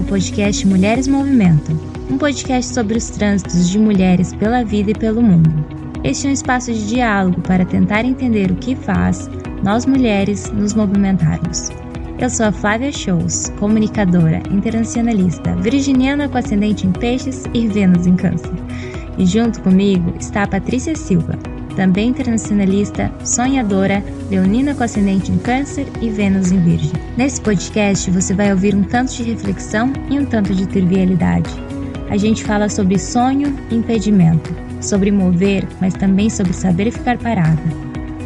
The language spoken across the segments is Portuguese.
podcast Mulheres Movimentam, um podcast sobre os trânsitos de mulheres pela vida e pelo mundo. Este é um espaço de diálogo para tentar entender o que faz nós mulheres nos movimentarmos. Eu sou a Flávia Shows, comunicadora, internacionalista, virginiana com ascendente em peixes e Vênus em câncer. E junto comigo está a Patrícia Silva, também internacionalista, sonhadora, leonina com ascendente em câncer e Vênus em virgem. Nesse podcast você vai ouvir um tanto de reflexão e um tanto de trivialidade. A gente fala sobre sonho e impedimento, sobre mover, mas também sobre saber ficar parada,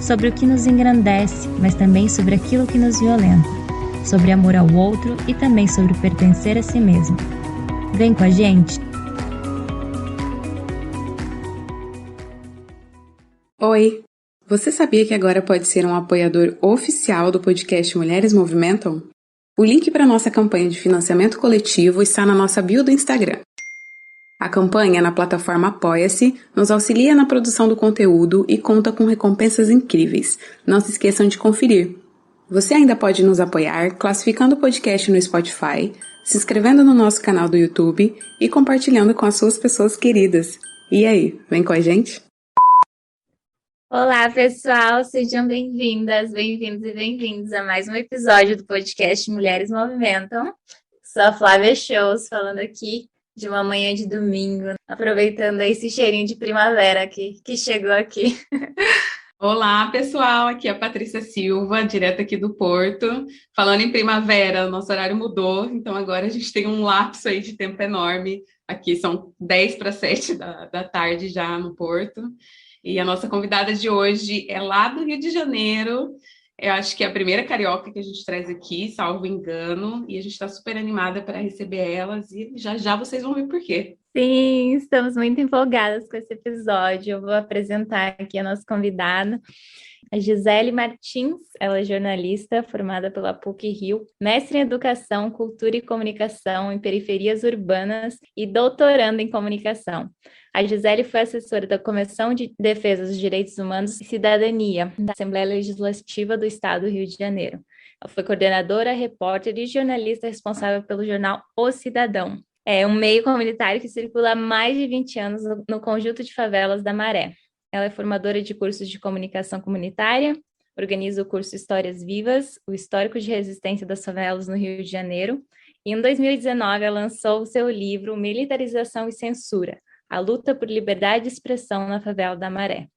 sobre o que nos engrandece, mas também sobre aquilo que nos violenta, sobre amor ao outro e também sobre pertencer a si mesmo. Vem com a gente! Oi! Você sabia que agora pode ser um apoiador oficial do podcast Mulheres Movimentam? O link para a nossa campanha de financiamento coletivo está na nossa bio do Instagram. A campanha na plataforma Apoia-se nos auxilia na produção do conteúdo e conta com recompensas incríveis. Não se esqueçam de conferir. Você ainda pode nos apoiar classificando o podcast no Spotify, se inscrevendo no nosso canal do YouTube e compartilhando com as suas pessoas queridas. E aí, vem com a gente? Olá, pessoal, sejam bem-vindas, bem-vindos e bem-vindos a mais um episódio do podcast Mulheres Movimentam. Sou a Flávia Shows, falando aqui de uma manhã de domingo, aproveitando esse cheirinho de primavera que chegou aqui. Olá, pessoal, aqui é a Patrícia Silva, direto aqui do Porto. Falando em primavera, o nosso horário mudou, então agora a gente tem um lapso aí de tempo enorme. Aqui são 10 para 7 da tarde já no Porto. E a nossa convidada de hoje é lá do Rio de Janeiro. Eu acho que é a primeira carioca que a gente traz aqui, salvo engano. E a gente está super animada para receber elas. E já já vocês vão ver por quê. Sim, estamos muito empolgadas com esse episódio. Eu vou apresentar aqui a nossa convidada, a Gisele Martins. Ela é jornalista formada pela PUC-Rio, mestre em Educação, Cultura e Comunicação em Periferias Urbanas e doutoranda em Comunicação. A Gisele foi assessora da Comissão de Defesa dos Direitos Humanos e Cidadania da Assembleia Legislativa do Estado do Rio de Janeiro. Ela foi coordenadora, repórter e jornalista responsável pelo jornal O Cidadão. É um meio comunitário que circula há mais de 20 anos no conjunto de favelas da Maré. Ela é formadora de cursos de comunicação comunitária, organiza o curso Histórias Vivas, o histórico de resistência das favelas no Rio de Janeiro, e em 2019 ela lançou o seu livro Militarização e Censura, a luta por liberdade de expressão na favela da Maré.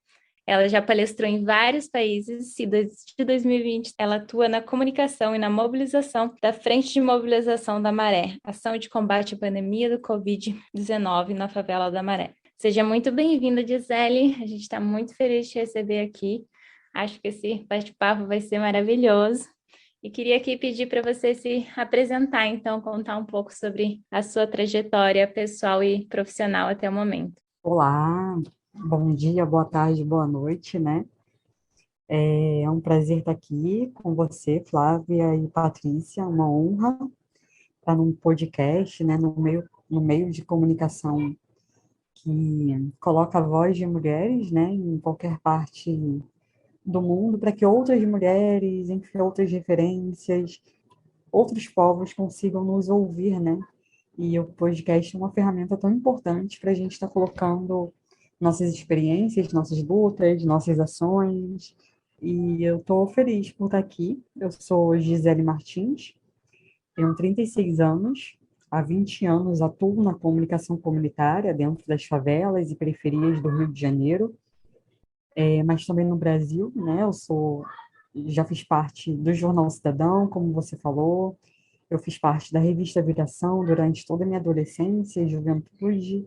Ela já palestrou em vários países e desde 2020 ela atua na comunicação e na mobilização da Frente de Mobilização da Maré, ação de combate à pandemia do Covid-19 na favela da Maré. Seja muito bem-vinda, Gisele. A gente está muito feliz de te receber aqui. Acho que esse bate-papo vai ser maravilhoso. E queria aqui pedir para você se apresentar, então, contar um pouco sobre a sua trajetória pessoal e profissional até o momento. Olá, bom dia, boa tarde, boa noite, né? É um prazer estar aqui com você, Flávia e Patrícia, uma honra estar num podcast, né, no meio de comunicação que coloca a voz de mulheres, né, em qualquer parte do mundo, para que outras mulheres, enfim, outras referências, outros povos consigam nos ouvir, né? E o podcast é uma ferramenta tão importante para a gente estar colocando nossas experiências, nossas lutas, nossas ações. E eu estou feliz por estar aqui. Eu sou Gisele Martins, tenho 36 anos. Há 20 anos atuo na comunicação comunitária dentro das favelas e periferias do Rio de Janeiro, mas também no Brasil, né? Já fiz parte do Jornal Cidadão, como você falou. Eu fiz parte da revista Viração durante toda a minha adolescência e juventude,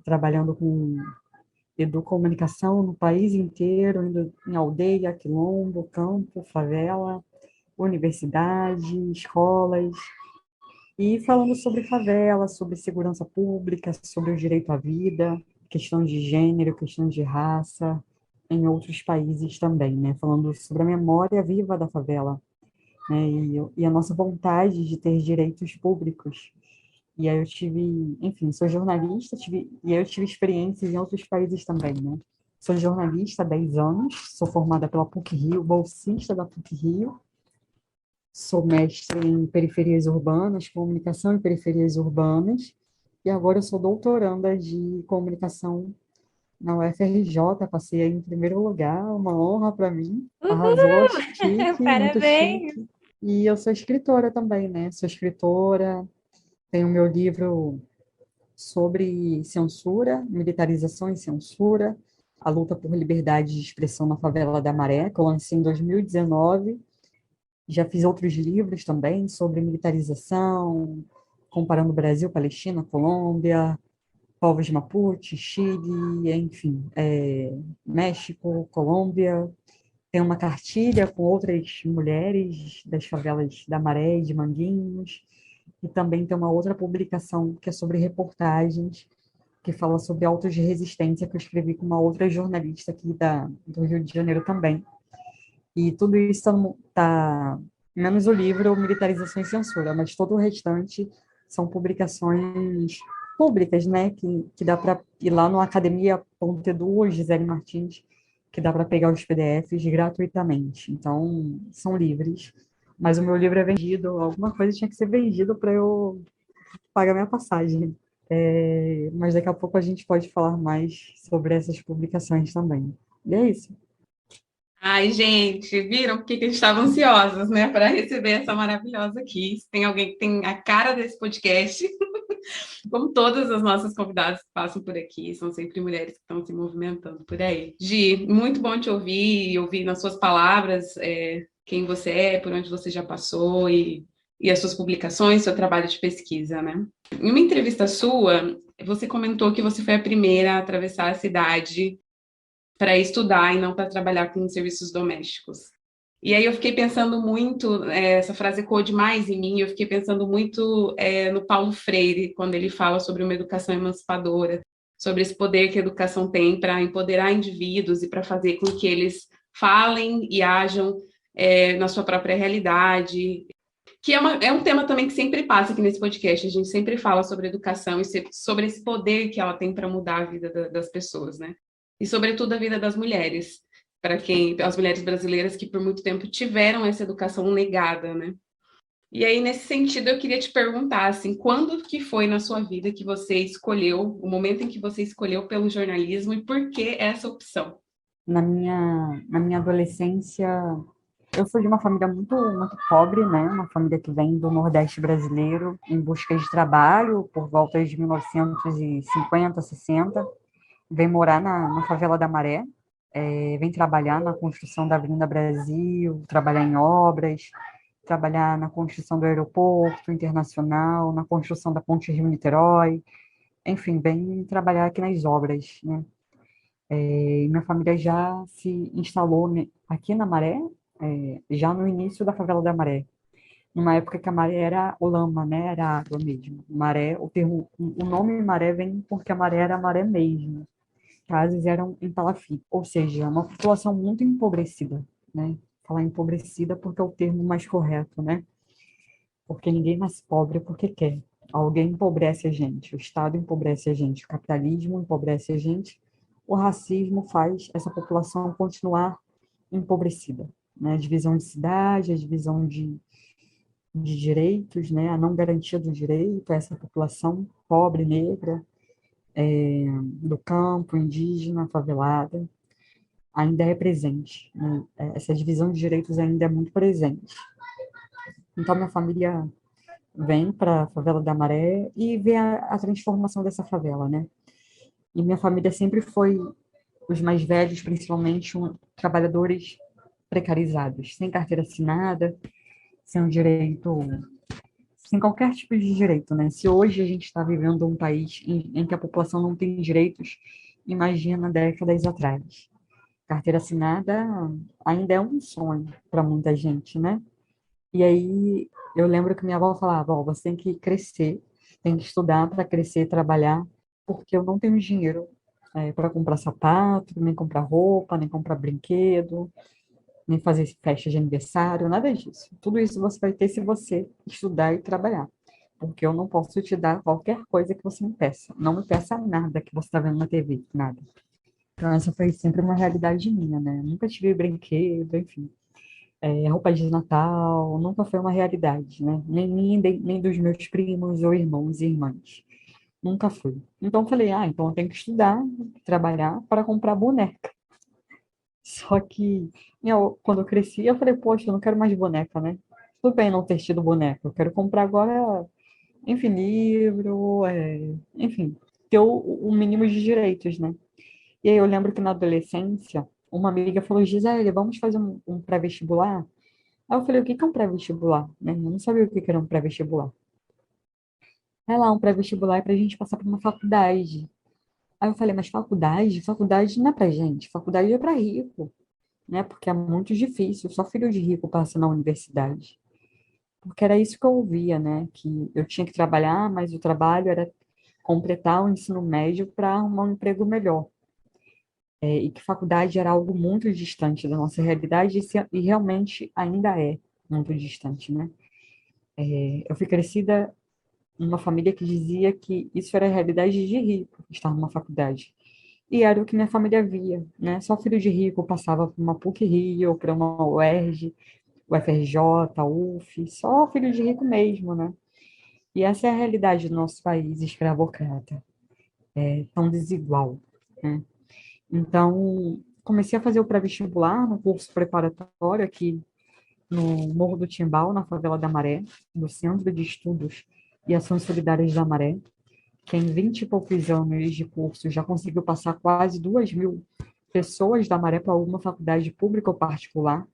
trabalhando com educomunicação no país inteiro, indo em aldeia, quilombo, campo, favela, universidade, escolas, e falando sobre favela, sobre segurança pública, sobre o direito à vida, questão de gênero, questão de raça, em outros países também, né? Falando sobre a memória viva da favela, né? E a nossa vontade de ter direitos públicos. E aí eu tive, enfim, sou jornalista, e aí eu tive experiências em outros países também, né? Sou jornalista há 10 anos, sou formada pela PUC-Rio, bolsista da PUC-Rio, Sou mestre em periferias urbanas, comunicação em periferias urbanas, e agora eu sou doutoranda de comunicação na UFRJ, passei aí em primeiro lugar, uma honra para mim. Arrasou, Uhul! chique, muito Parabéns! chique. E eu sou escritora também, né? Sou escritora, tenho meu livro sobre censura, militarização e censura, a luta por liberdade de expressão na favela da Maré, que eu lancei em 2019. Já fiz outros livros também sobre militarização, comparando Brasil, Palestina, Colômbia, povos Mapuche, Chile, enfim, México, Colômbia. Tem uma cartilha com outras mulheres das favelas da Maré e de Manguinhos. E também tem uma outra publicação que é sobre reportagens, que fala sobre autos de resistência, que eu escrevi com uma outra jornalista aqui do Rio de Janeiro também. E tudo isso tá, menos o livro Militarização e Censura, mas todo o restante são publicações públicas, né? Que dá para ir lá no academia.edu, Gisele Martins, que dá para pegar os PDFs gratuitamente. Então, são livres. Mas o meu livro é vendido, alguma coisa tinha que ser vendido para eu pagar minha passagem. Mas daqui a pouco a gente pode falar mais sobre essas publicações também. E é isso. Ai, gente, viram por que a gente estava ansiosos, né, para receber essa maravilhosa aqui? Se tem alguém que tem a cara desse podcast, como todas as nossas convidadas que passam por aqui, são sempre mulheres que estão se movimentando por aí. Gi, muito bom te ouvir e ouvir nas suas palavras quem você é, por onde você já passou e as suas publicações, seu trabalho de pesquisa, né? Em uma entrevista sua, você comentou que você foi a primeira a atravessar a cidade para estudar e não para trabalhar com serviços domésticos. E aí eu fiquei pensando muito, essa frase ecoou demais em mim, eu fiquei pensando muito no Paulo Freire, quando ele fala sobre uma educação emancipadora, sobre esse poder que a educação tem para empoderar indivíduos e para fazer com que eles falem e ajam na sua própria realidade, que é um tema também que sempre passa aqui nesse podcast, a gente sempre fala sobre educação e sobre esse poder que ela tem para mudar a vida das pessoas, né? E sobretudo a vida das mulheres, para quem as mulheres brasileiras que por muito tempo tiveram essa educação negada, né? E aí nesse sentido eu queria te perguntar assim, quando que foi na sua vida que você escolheu, o momento em que você escolheu pelo jornalismo e por que essa opção? Na minha adolescência, eu sou de uma família muito, muito pobre, né? Uma família que vem do Nordeste brasileiro em busca de trabalho por volta de 1950, 60. Vem morar na favela da Maré, vem trabalhar na construção da Avenida Brasil, trabalhar em obras, trabalhar na construção do aeroporto internacional, na construção da Ponte Rio-Niterói, enfim, vem trabalhar aqui nas obras, né? Minha família já se instalou aqui na Maré, já no início da favela da Maré, numa época que a maré era o lama, né? Era água mesmo. Maré, o nome maré vem porque a maré era a maré mesmo. Casas eram em palafitte, ou seja, uma população muito empobrecida, né? Falar empobrecida porque é o termo mais correto, né? Porque ninguém nasce pobre porque quer. Alguém empobrece a gente, o Estado empobrece a gente, o capitalismo empobrece a gente, o racismo faz essa população continuar empobrecida, né? A divisão de cidade, a divisão de direitos, né? A não garantia do direito a essa população pobre, negra, do campo, indígena, favelada, ainda é presente, né? Essa divisão de direitos ainda é muito presente. Então, minha família vem para a favela da Maré e vê a transformação dessa favela, né? E minha família sempre foi, os mais velhos, principalmente, trabalhadores precarizados, sem carteira assinada, sem o direito, sem qualquer tipo de direito, né? Se hoje a gente está vivendo um país em que a população não tem direitos, imagina décadas atrás. Carteira assinada ainda é um sonho para muita gente, né? E aí eu lembro que minha avó falava, ó, você tem que crescer, tem que estudar para crescer, trabalhar, porque eu não tenho dinheiro para comprar sapato, nem comprar roupa, nem comprar brinquedo, nem fazer festa de aniversário, nada disso. Tudo isso você vai ter se você estudar e trabalhar. Porque eu não posso te dar qualquer coisa que você me peça. Não me peça nada que você está vendo na TV, nada. Então, essa foi sempre uma realidade minha, né? Nunca tive brinquedo, enfim. roupa de Natal, nunca foi uma realidade, né? Nem dos meus primos ou irmãos e irmãs. Nunca foi. Então eu falei, então eu tenho que estudar, trabalhar para comprar boneca. Só que quando eu cresci, eu falei, poxa, eu não quero mais boneca, né? Tudo bem não ter tido boneca, eu quero comprar agora, enfim, livro, enfim, ter o mínimo de direitos, né? E aí eu lembro que na adolescência, uma amiga falou, Gisele, vamos fazer um pré-vestibular? Aí eu falei, o que que é um pré-vestibular? Né? Eu não sabia o que que era um pré-vestibular. É lá, um pré-vestibular é pra gente passar por uma faculdade. Aí eu falei, mas faculdade? Faculdade não é pra gente, faculdade é pra rico, né? Porque é muito difícil, só filho de rico passa na universidade. Porque era isso que eu ouvia, né? Que eu tinha que trabalhar, mas o trabalho era completar o ensino médio para arrumar um emprego melhor. E que faculdade era algo muito distante da nossa realidade e realmente ainda é muito distante, né? Eu fui crescida numa família que dizia que isso era a realidade de rico, estar numa faculdade. E era o que minha família via, né? Só filho de rico passava por uma PUC-Rio, para uma UERJ, UFRJ, UF, só filho de rico mesmo, né? E essa é a realidade do nosso país escravocrata, tão desigual, né? Então, comecei a fazer o pré-vestibular no curso preparatório aqui no Morro do Timbal, na favela da Maré, do Centro de Estudos e Ações Solidárias da Maré, que em 20 e poucos anos de curso já conseguiu passar quase 2.000 pessoas da Maré para alguma faculdade pública ou particular.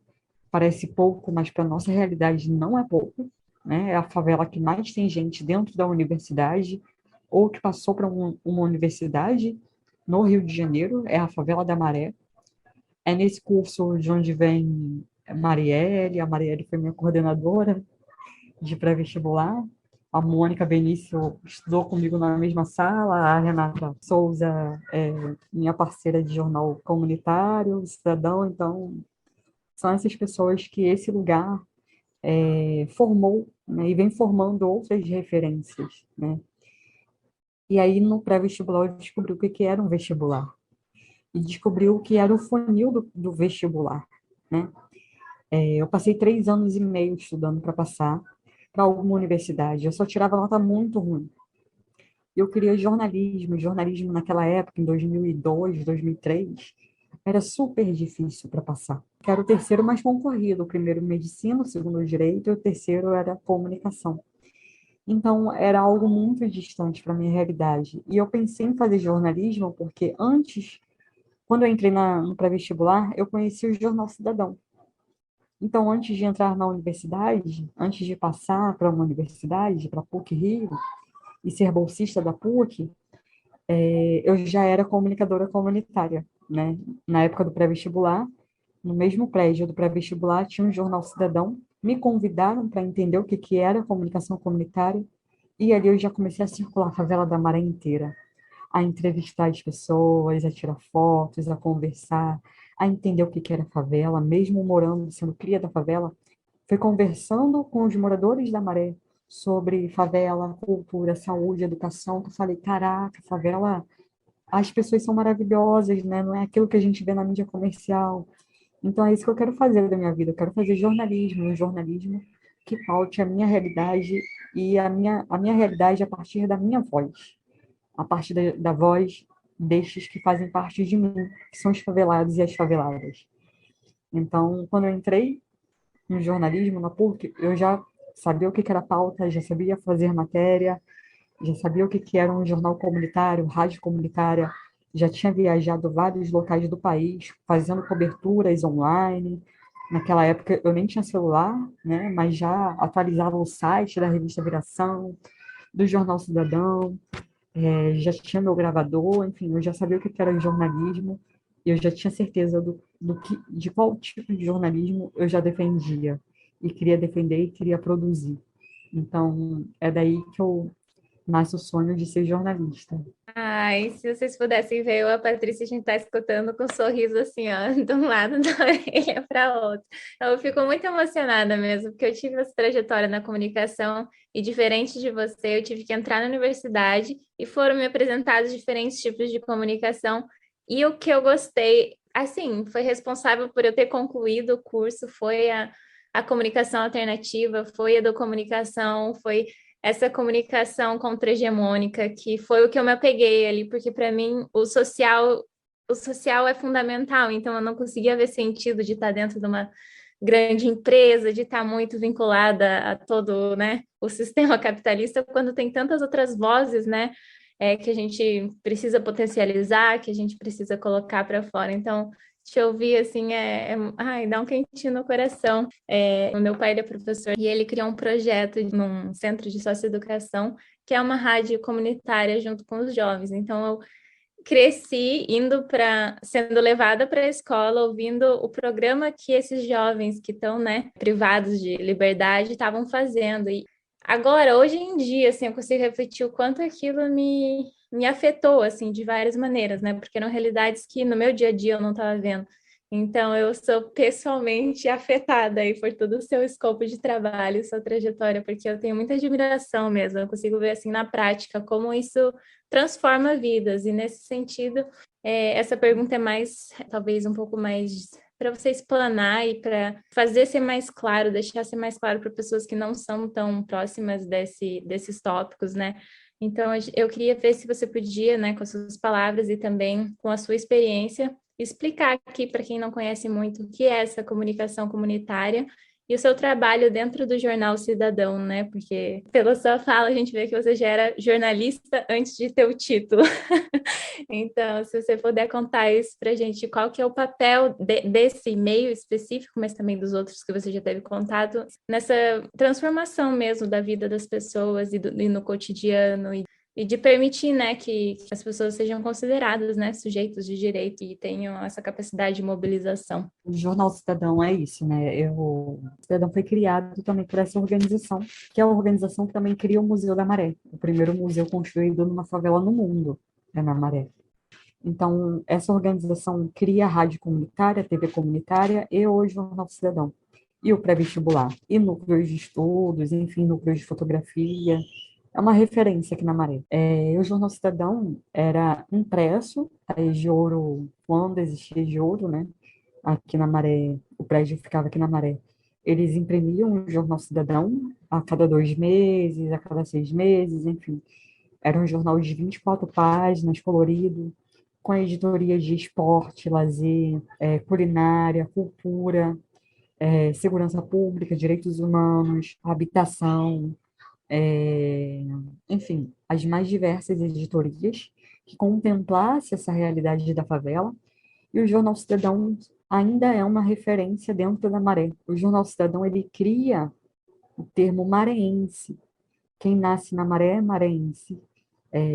Parece pouco, mas para a nossa realidade não é pouco, né? É a favela que mais tem gente dentro da universidade ou que passou para uma universidade no Rio de Janeiro, é a favela da Maré. É nesse curso de onde vem a Marielle foi minha coordenadora de pré-vestibular. A Mônica Benício estudou comigo na mesma sala, a Renata Souza é minha parceira de jornal comunitário, cidadão, então são essas pessoas que esse lugar formou, né, e vem formando outras referências, né? E aí no pré-vestibular eu descobri o que que era um vestibular e descobri o que era o funil do vestibular, né? Eu passei 3 anos e meio estudando para passar para alguma universidade. Eu só tirava nota muito ruim. Eu queria jornalismo. Jornalismo naquela época, em 2002, 2003, era super difícil para passar. Que era o terceiro mais concorrido. O primeiro medicina, o segundo direito e o terceiro era comunicação. Então, era algo muito distante para minha realidade. E eu pensei em fazer jornalismo porque antes, quando eu entrei no pré-vestibular, eu conheci o Jornal Cidadão. Então, antes de entrar na universidade, antes de passar para uma universidade, para a PUC-Rio, e ser bolsista da PUC, eu já era comunicadora comunitária, né? Na época do pré-vestibular, no mesmo prédio do pré-vestibular, tinha um Jornal Cidadão, me convidaram para entender o que que era comunicação comunitária, e ali eu já comecei a circular a favela da Maré inteira, a entrevistar as pessoas, a tirar fotos, a conversar, a entender o que que era favela, mesmo morando, sendo cria da favela, foi conversando com os moradores da Maré sobre favela, cultura, saúde, educação, que eu falei, caraca, favela, as pessoas são maravilhosas, né? Não é aquilo que a gente vê na mídia comercial. Então é isso que eu quero fazer da minha vida, eu quero fazer jornalismo, um jornalismo que paute a minha realidade e a minha realidade a partir da minha voz, a partir da voz destes que fazem parte de mim, que são os favelados e as faveladas. Então, quando eu entrei no jornalismo, na PUC, eu já sabia o que que era pauta, já sabia fazer matéria, já sabia o que que era um jornal comunitário, rádio comunitária, já tinha viajado vários locais do país, fazendo coberturas online. Naquela época eu nem tinha celular, né, mas já atualizava o site da revista Viração, do Jornal Cidadão, já tinha meu gravador, enfim, eu já sabia o que que era jornalismo, e eu já tinha certeza de qual tipo de jornalismo eu já defendia, e queria defender e queria produzir. Então, é daí que eu nasce o sonho de ser jornalista. Ai, se vocês pudessem ver eu, a Patrícia, a gente tá escutando com um sorriso assim, ó, de um lado da orelha para outro. Eu fico muito emocionada mesmo, porque eu tive essa trajetória na comunicação e, diferente de você, eu tive que entrar na universidade e foram me apresentados diferentes tipos de comunicação. E o que eu gostei, assim, foi responsável por eu ter concluído o curso, foi a comunicação alternativa, foi a comunicação, foi essa comunicação contra-hegemônica, que foi o que eu me apeguei ali, porque para mim o social é fundamental, então eu não conseguia ver sentido de estar dentro de uma grande empresa, de estar muito vinculada a todo, né, o sistema capitalista, quando tem tantas outras vozes, né, que a gente precisa potencializar, que a gente precisa colocar para fora. Então, te ouvir assim ai, dá um quentinho no coração. O meu pai ele é professor e ele criou um projeto num centro de socioeducação, que é uma rádio comunitária junto com os jovens. Então, eu cresci sendo levada para a escola, ouvindo o programa que esses jovens que estão, né, privados de liberdade estavam fazendo. E agora, hoje em dia, assim, eu consigo refletir o quanto aquilo me afetou, assim, de várias maneiras, né? Porque eram realidades que no meu dia a dia eu não estava vendo. Então, eu sou pessoalmente afetada aí por todo o seu escopo de trabalho, sua trajetória, porque eu tenho muita admiração mesmo. Eu consigo ver, assim, na prática, como isso transforma vidas. E nesse sentido, essa pergunta é mais, talvez um pouco mais para você explanar e para fazer ser mais claro, deixar ser mais claro para pessoas que não são tão próximas desses tópicos, né? Então, eu queria ver se você podia, né, com as suas palavras e também com a sua experiência, explicar aqui para quem não conhece muito o que é essa comunicação comunitária e o seu trabalho dentro do Jornal Cidadão, né? Porque pela sua fala a gente vê que você já era jornalista antes de ter o título. Então, se você puder contar isso para a gente, qual que é o papel desse meio específico, mas também dos outros que você já teve contato, nessa transformação mesmo da vida das pessoas e no cotidiano, e de permitir, né, que as pessoas sejam consideradas, né, sujeitos de direito e tenham essa capacidade de mobilização. O Jornal Cidadão é isso, né? O Cidadão foi criado também por essa organização, que é a organização que também cria o Museu da Maré, o primeiro museu construído numa favela no mundo, é na Maré. Então, essa organização cria a rádio comunitária, a TV comunitária e o Jornal Cidadão, e o pré-vestibular, e núcleos de estudos, enfim, núcleos de fotografia. É uma referência aqui na Maré. O Jornal Cidadão era impresso, a Ejouro, quando existia Ejouro, né? Aqui na Maré, o prédio ficava aqui na Maré. Eles imprimiam o Jornal Cidadão a cada 2 meses, a cada 6 meses, enfim. Era um jornal de 24 páginas, colorido, com editorias de esporte, lazer, culinária, cultura, segurança pública, direitos humanos, habitação, enfim, as mais diversas editorias que contemplasse essa realidade da favela. E o Jornal Cidadão ainda é uma referência dentro da Maré. O Jornal Cidadão, ele cria o termo mareense. Quem nasce na Maré é mareense.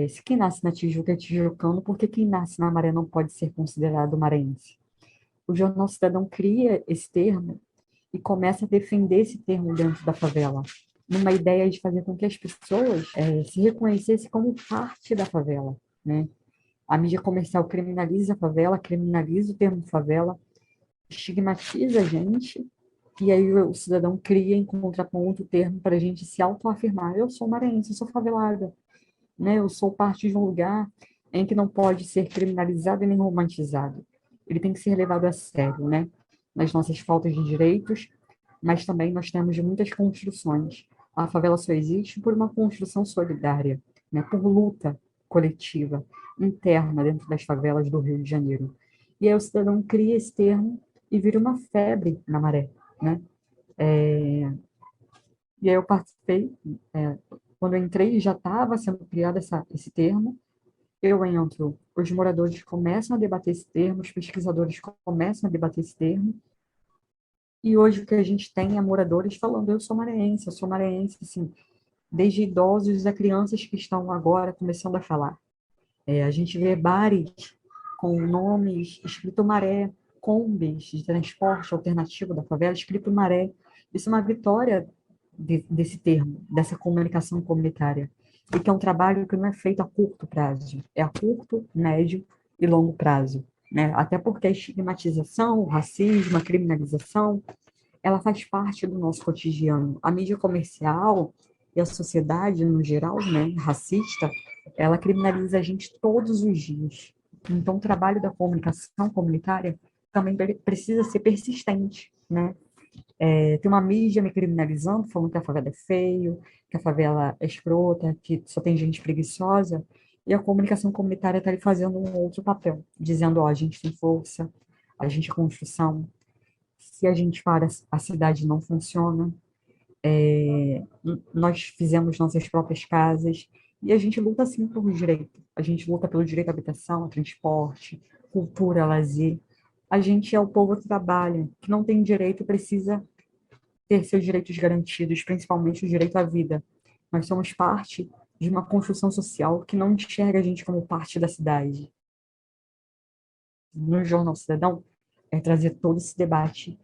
Se quem nasce na Tijuca é tijucano, porque quem nasce na Maré não pode ser considerado mareense. O Jornal Cidadão cria esse termo e começa a defender esse termo dentro da favela, numa ideia de fazer com que as pessoas se reconhecessem como parte da favela, né? A mídia comercial criminaliza a favela, criminaliza o termo favela, estigmatiza a gente, e aí o cidadão cria em contraponto o termo para a gente se autoafirmar. Eu sou maranhense, eu sou favelada, né? Eu sou parte de um lugar em que não pode ser criminalizado e nem romantizado. Ele tem que ser levado a sério, né? Nas nossas faltas de direitos, mas também nós temos muitas construções. A favela só existe por uma construção solidária, né? Por luta coletiva, interna dentro das favelas do Rio de Janeiro. E aí o cidadão cria esse termo e vira uma febre na Maré, né? E aí eu participei, quando eu entrei já estava sendo criado esse termo, eu entro, os moradores começam a debater esse termo, os pesquisadores começam a debater esse termo, e hoje o que a gente tem é moradores falando, eu sou maranhense, assim, desde idosos a crianças que estão agora começando a falar. A gente vê bares com nomes escrito Maré, combis de transporte alternativo da favela escrito Maré. Isso é uma vitória desse termo, dessa comunicação comunitária. E que é um trabalho que não é feito a curto prazo, é a curto, médio e longo prazo, né? Até porque a estigmatização, o racismo, a criminalização, ela faz parte do nosso cotidiano. A mídia comercial e a sociedade, no geral, né, racista, ela criminaliza a gente todos os dias. Então, o trabalho da comunicação comunitária também precisa ser persistente, né? Tem uma mídia me criminalizando, falando que a favela é feio, que a favela é escrota, que só tem gente preguiçosa, e a comunicação comunitária está ali fazendo um outro papel, dizendo, ó, a gente tem força, a gente é construção, se a gente para, a cidade não funciona, nós fizemos nossas próprias casas, e a gente luta, sim, por direito. A gente luta pelo direito à habitação, a transporte, cultura, lazer. A gente é o povo que trabalha, que não tem direito e precisa ter seus direitos garantidos, principalmente o direito à vida. Nós somos parte de uma construção social que não enxerga a gente como parte da cidade. No Jornal Cidadão, trazer todo esse debate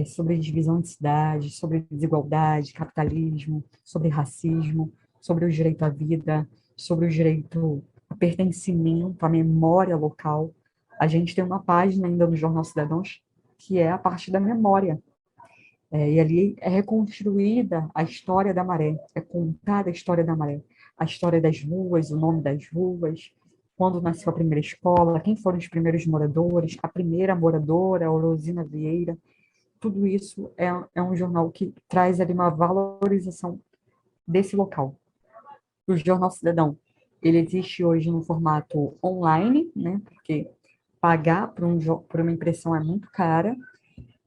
sobre divisão de cidade, sobre desigualdade, capitalismo, sobre racismo, sobre o direito à vida, sobre o direito a pertencimento, à memória local. A gente tem uma página ainda no Jornal Cidadãos que é a parte da memória. E ali é reconstruída a história da Maré, é contada a história da Maré, a história das ruas, o nome das ruas, quando nasceu a primeira escola, quem foram os primeiros moradores, a primeira moradora, a Orosina Vieira. Tudo isso é um jornal que traz ali uma valorização desse local. O Jornal Cidadão, ele existe hoje no formato online, né, porque pagar por uma impressão é muito cara.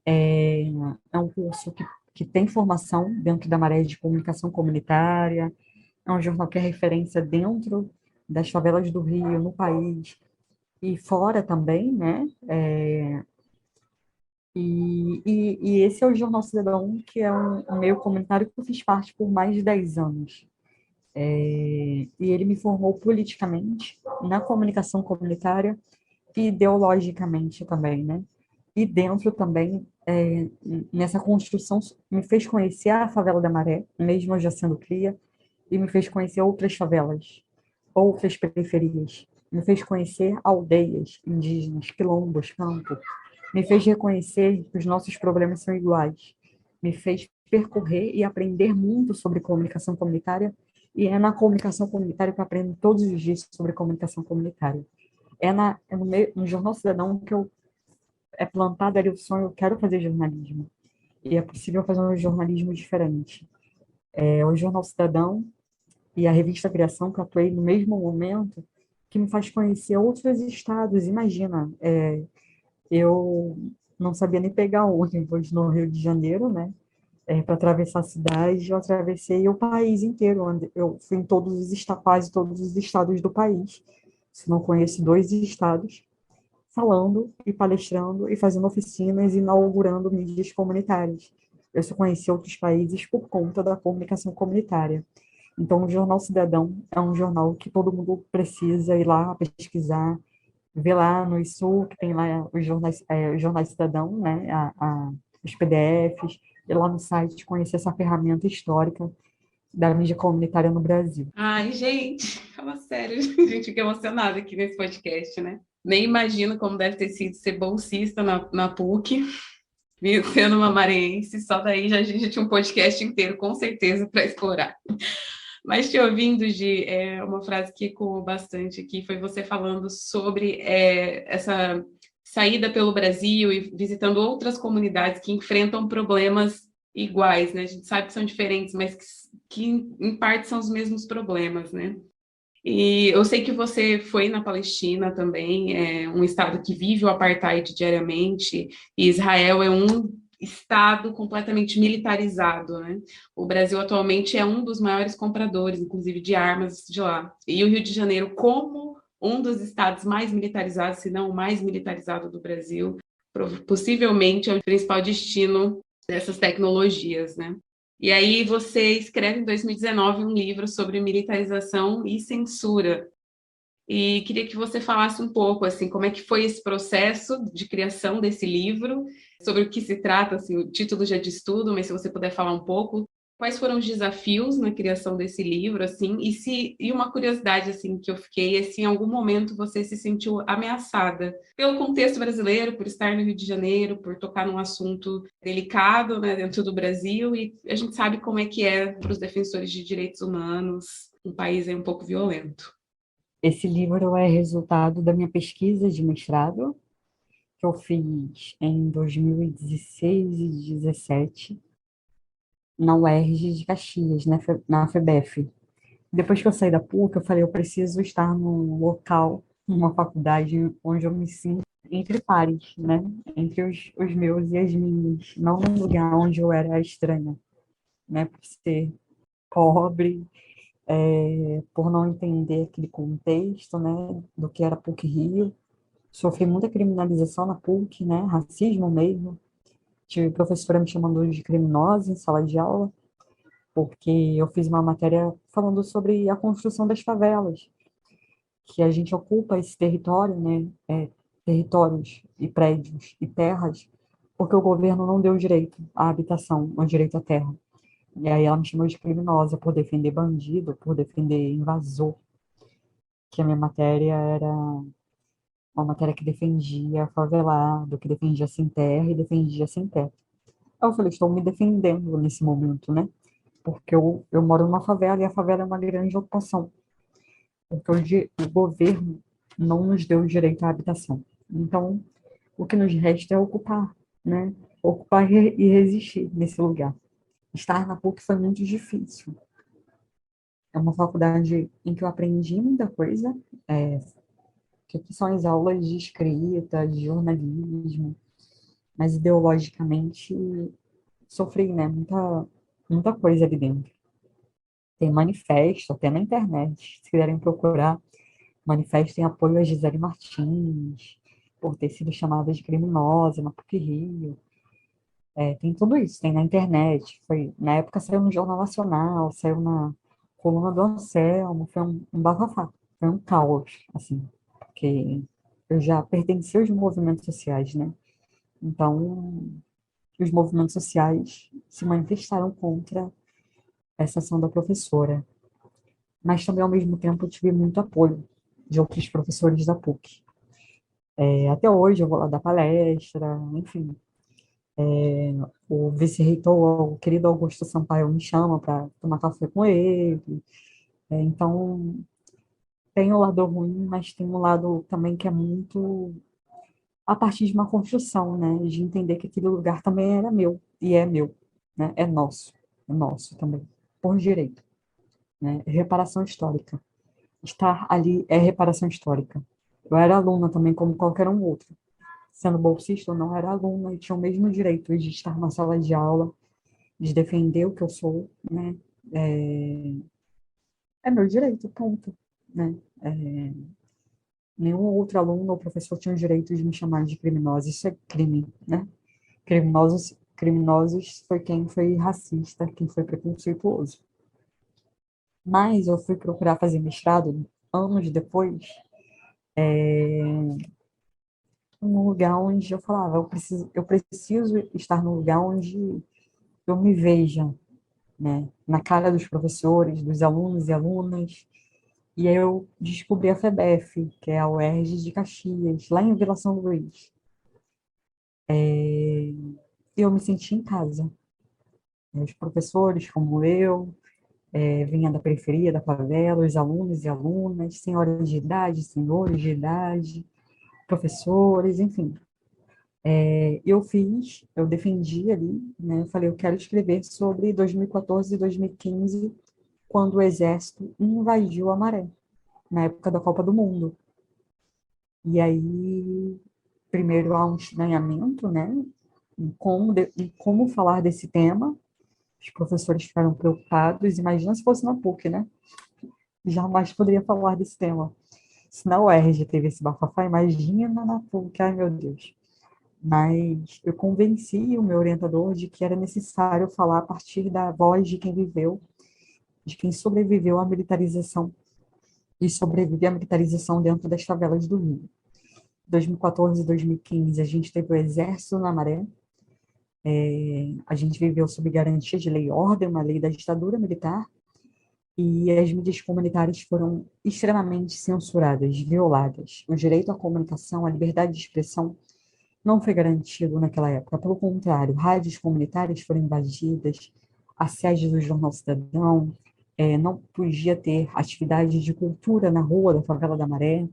É um curso que tem formação dentro da Maré de comunicação comunitária, é um jornal que é referência dentro das favelas do Rio, no país, e fora também, né? E esse é o Jornal Cidadão, que é um meio comunitário que eu fiz parte por mais de 10 anos. E ele me formou politicamente, na comunicação comunitária e ideologicamente também, né? E dentro também, nessa construção, me fez conhecer a favela da Maré, mesmo eu já sendo cria, e me fez conhecer outras favelas, outras periferias, me fez conhecer aldeias indígenas, quilombos, campos, me fez reconhecer que os nossos problemas são iguais, me fez percorrer e aprender muito sobre comunicação comunitária, e é na comunicação comunitária que eu aprendo todos os dias sobre comunicação comunitária. No Jornal Cidadão que é plantado ali o sonho, eu quero fazer jornalismo. E é possível fazer um jornalismo diferente. O Jornal Cidadão e a revista Criação, que eu atuei no mesmo momento, que me faz conhecer outros estados. Imagina, eu não sabia nem pegar ônibus no Rio de Janeiro, né? Para atravessar a cidade, eu atravessei o país inteiro. Eu fui em quase todos os estados do país. Se não conheço 2 estados, falando e palestrando e fazendo oficinas e inaugurando mídias comunitárias. Eu só conheci outros países por conta da comunicação comunitária. Então, o Jornal Cidadão é um jornal que todo mundo precisa ir lá pesquisar, ver lá no ISU, que tem lá os jornais Cidadão, né, os PDFs, ir lá no site conhecer essa ferramenta histórica da mídia comunitária no Brasil. Ai, gente, fala sério, gente, fiquei emocionada aqui nesse podcast, né? Nem imagino como deve ter sido ser bolsista na PUC, sendo uma maranhense, só daí a gente já tinha um podcast inteiro, com certeza, para explorar. Mas te ouvindo, Gi, uma frase que ecoou bastante aqui foi você falando sobre essa saída pelo Brasil e visitando outras comunidades que enfrentam problemas iguais, né? A gente sabe que são diferentes, mas que em parte são os mesmos problemas, né? E eu sei que você foi na Palestina também, um estado que vive o apartheid diariamente, e Israel é um estado completamente militarizado, né? O Brasil atualmente é um dos maiores compradores, inclusive, de armas de lá. E o Rio de Janeiro, como um dos estados mais militarizados, se não o mais militarizado do Brasil, possivelmente é o principal destino dessas tecnologias, né? E aí você escreve em 2019 um livro sobre militarização e censura. E queria que você falasse um pouco, assim, como é que foi esse processo de criação desse livro, sobre o que se trata, assim, o título já diz tudo, mas se você puder falar um pouco, quais foram os desafios na criação desse livro, assim, e uma curiosidade, assim, que eu fiquei, é se em algum momento você se sentiu ameaçada pelo contexto brasileiro, por estar no Rio de Janeiro, por tocar num assunto delicado, né, dentro do Brasil, e a gente sabe como é que é para os defensores de direitos humanos, um país um pouco violento. Esse livro é resultado da minha pesquisa de mestrado, que eu fiz em 2016 e 2017 na UERJ de Caxias, na FEBEF. Depois que eu saí da PUC, eu falei, eu preciso estar num local, numa faculdade onde eu me sinto entre pares, né? Entre os meus e as minhas, não num lugar onde eu era estranha, né? Por ser pobre, por não entender aquele contexto, né? Do que era PUC Rio. Sofri muita criminalização na PUC, né? Racismo mesmo. Tive professora me chamando de criminosa em sala de aula, porque eu fiz uma matéria falando sobre a construção das favelas, que a gente ocupa esse território, né, territórios e prédios e terras, porque o governo não deu direito à habitação, o direito à terra. E aí ela me chamou de criminosa por defender bandido, por defender invasor, que a minha matéria era uma matéria que defendia favelado, que defendia sem terra e defendia sem teto. Aí eu falei, estou me defendendo nesse momento, né? Porque eu moro numa favela e a favela é uma grande ocupação. Porque o governo não nos deu direito à habitação. Então, o que nos resta é ocupar, né? Ocupar e resistir nesse lugar. Estar na PUC foi muito difícil. É uma faculdade em que eu aprendi muita coisa, que são as aulas de escrita, de jornalismo, mas ideologicamente sofri, né? Muita coisa ali dentro. Tem manifesto, até na internet, se quiserem procurar, manifesto em apoio a Gisele Martins, por ter sido chamada de criminosa na PUC-Rio. Tem tudo isso, tem na internet. Na época saiu no Jornal Nacional, saiu na coluna do Anselmo, foi um bafafá, foi um caos, assim, porque eu já pertencia aos movimentos sociais, né? Então, os movimentos sociais se manifestaram contra essa ação da professora. Mas também, ao mesmo tempo, eu tive muito apoio de outros professores da PUC. Até hoje eu vou lá dar palestra, enfim. O vice-reitor, o querido Augusto Sampaio, me chama para tomar café com ele. Então, tem o lado ruim, mas tem um lado também que é muito a partir de uma construção, né? De entender que aquele lugar também era meu, e é meu, né? É nosso também, por direito, né? Reparação histórica. Estar ali é reparação histórica. Eu era aluna também, como qualquer um outro. Sendo bolsista, eu não era aluna e tinha o mesmo direito de estar na sala de aula, de defender o que eu sou, né? É, é meu direito, ponto, né? É, nenhum outro aluno ou professor tinha o direito de me chamar de criminosa. Isso é crime, né? Criminosos foi quem foi racista, quem foi preconceituoso. Mas eu fui procurar fazer mestrado anos depois, num lugar onde eu falava, eu preciso estar num lugar onde eu me veja, né, na cara dos professores, dos alunos e alunas. E aí eu descobri a FEBEF, que é a UERJ de Caxias, lá em Vila São Luís. E eu me senti em casa. Os professores, como eu, vinha da periferia, da favela, os alunos e alunas, senhoras de idade, senhores de idade, professores, enfim. Eu defendi ali, né, eu falei, eu quero escrever sobre 2014 e 2015, quando o Exército invadiu a Maré, na época da Copa do Mundo. E aí, primeiro há um estranhamento, né, em como falar desse tema. Os professores ficaram preocupados. Imagina se fosse na PUC, né? Jamais poderia falar desse tema. Se na UERJ teve esse bafafá, imagina na PUC, ai meu Deus. Mas eu convenci o meu orientador de que era necessário falar a partir da voz de quem viveu, de quem sobreviveu à militarização e sobrevive à militarização dentro das favelas do Rio. 2014 e 2015, a gente teve o Exército na Maré, a gente viveu sob garantia de lei e ordem, uma lei da ditadura militar, e as mídias comunitárias foram extremamente censuradas, violadas. O direito à comunicação, à liberdade de expressão não foi garantido naquela época. Pelo contrário, rádios comunitárias foram invadidas, a sede do Jornal Cidadão, não podia ter atividade de cultura na rua da Favela da Maré,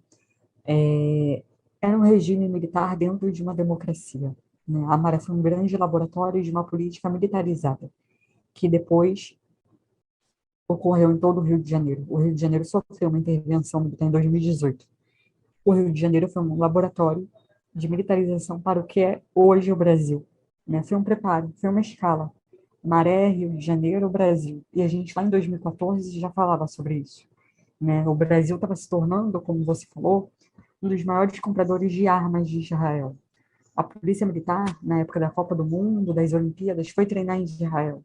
era um regime militar dentro de uma democracia, né? A Maré foi um grande laboratório de uma política militarizada, que depois ocorreu em todo o Rio de Janeiro. O Rio de Janeiro sofreu uma intervenção militar em 2018. O Rio de Janeiro foi um laboratório de militarização para o que é hoje o Brasil, né? Foi um preparo, foi uma escala. Maré, Rio de Janeiro, Brasil. E a gente lá em 2014 já falava sobre isso, né? O Brasil estava se tornando, como você falou, um dos maiores compradores de armas de Israel. A polícia militar, na época da Copa do Mundo, das Olimpíadas, foi treinar em Israel.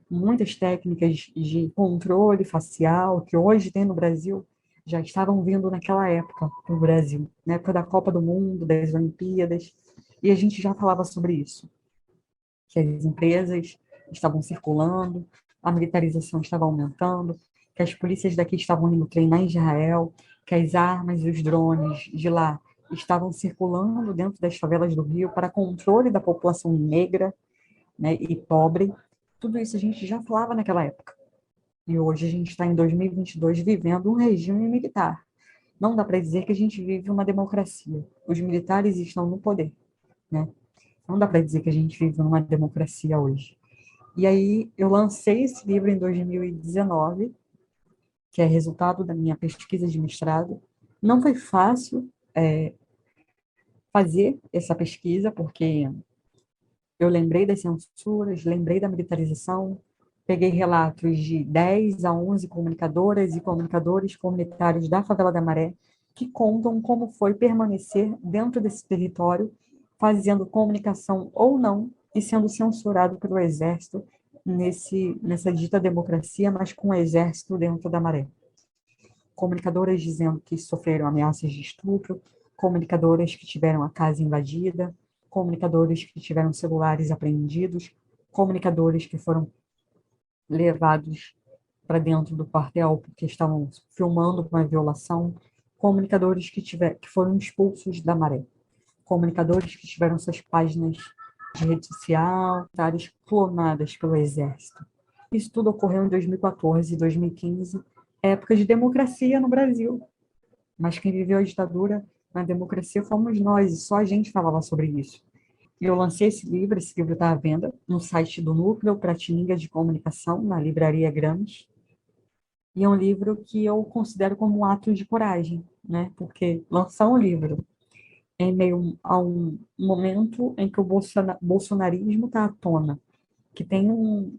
Muitas técnicas de controle facial que hoje tem no Brasil já estavam vindo naquela época para o Brasil, na época da Copa do Mundo, das Olimpíadas, e a gente já falava sobre isso, que as empresas estavam circulando, a militarização estava aumentando, que as polícias daqui estavam indo treinar em Israel, que as armas e os drones de lá estavam circulando dentro das favelas do Rio para controle da população negra, né, e pobre. Tudo isso a gente já falava naquela época. E hoje a gente está em 2022 vivendo um regime militar. Não dá para dizer que a gente vive uma democracia. Os militares estão no poder, né? Não dá para dizer que a gente vive uma democracia hoje. E aí eu lancei esse livro em 2019, que é resultado da minha pesquisa de mestrado. Não foi fácil fazer essa pesquisa, porque eu lembrei das censuras, lembrei da militarização, peguei relatos de 10 a 11 comunicadoras e comunicadores comunitários da Favela da Maré que contam como foi permanecer dentro desse território, fazendo comunicação ou não e sendo censurado pelo Exército nessa dita democracia, mas com o Exército dentro da Maré. Comunicadoras dizendo que sofreram ameaças de estupro, comunicadoras que tiveram a casa invadida, comunicadores que tiveram celulares apreendidos, comunicadores que foram levados para dentro do quartel porque estavam filmando uma violação, comunicadores que foram expulsos da Maré, comunicadores que tiveram suas páginas de rede social, áreas clonadas pelo Exército. Isso tudo ocorreu em 2014 e 2015, época de democracia no Brasil. Mas quem viveu a ditadura na democracia fomos nós, e só a gente falava sobre isso. E eu lancei esse livro está à venda no site do Núcleo Pratininga de Comunicação, na Livraria Gramos. E é um livro que eu considero como um ato de coragem, né? Porque lançar um livro em meio a um momento em que o bolsonarismo está à tona, que tem um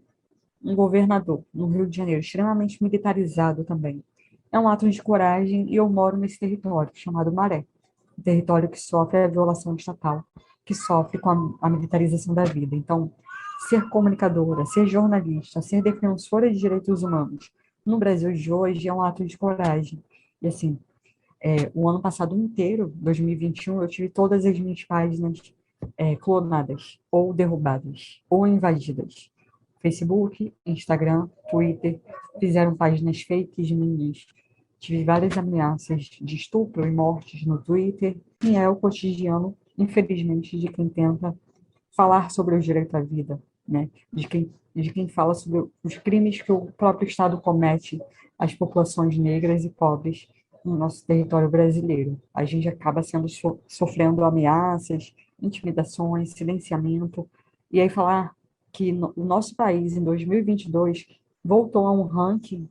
governador no Rio de Janeiro extremamente militarizado também, é um ato de coragem e eu moro nesse território chamado Maré, um território que sofre a violação estatal, que sofre com a militarização da vida. Então, ser comunicadora, ser jornalista, ser defensora de direitos humanos no Brasil de hoje é um ato de coragem. E assim, o ano passado inteiro, 2021, eu tive todas as minhas páginas clonadas, ou derrubadas, ou invadidas. Facebook, Instagram, Twitter, fizeram páginas fakes minhas. Tive várias ameaças de estupro e mortes no Twitter, e é o cotidiano, infelizmente, de quem tenta falar sobre o direito à vida, né? De quem fala sobre os crimes que o próprio Estado comete às populações negras e pobres no nosso território brasileiro. A gente acaba sofrendo ameaças, intimidações, silenciamento, e aí falar que o nosso país, em 2022, voltou a um ranking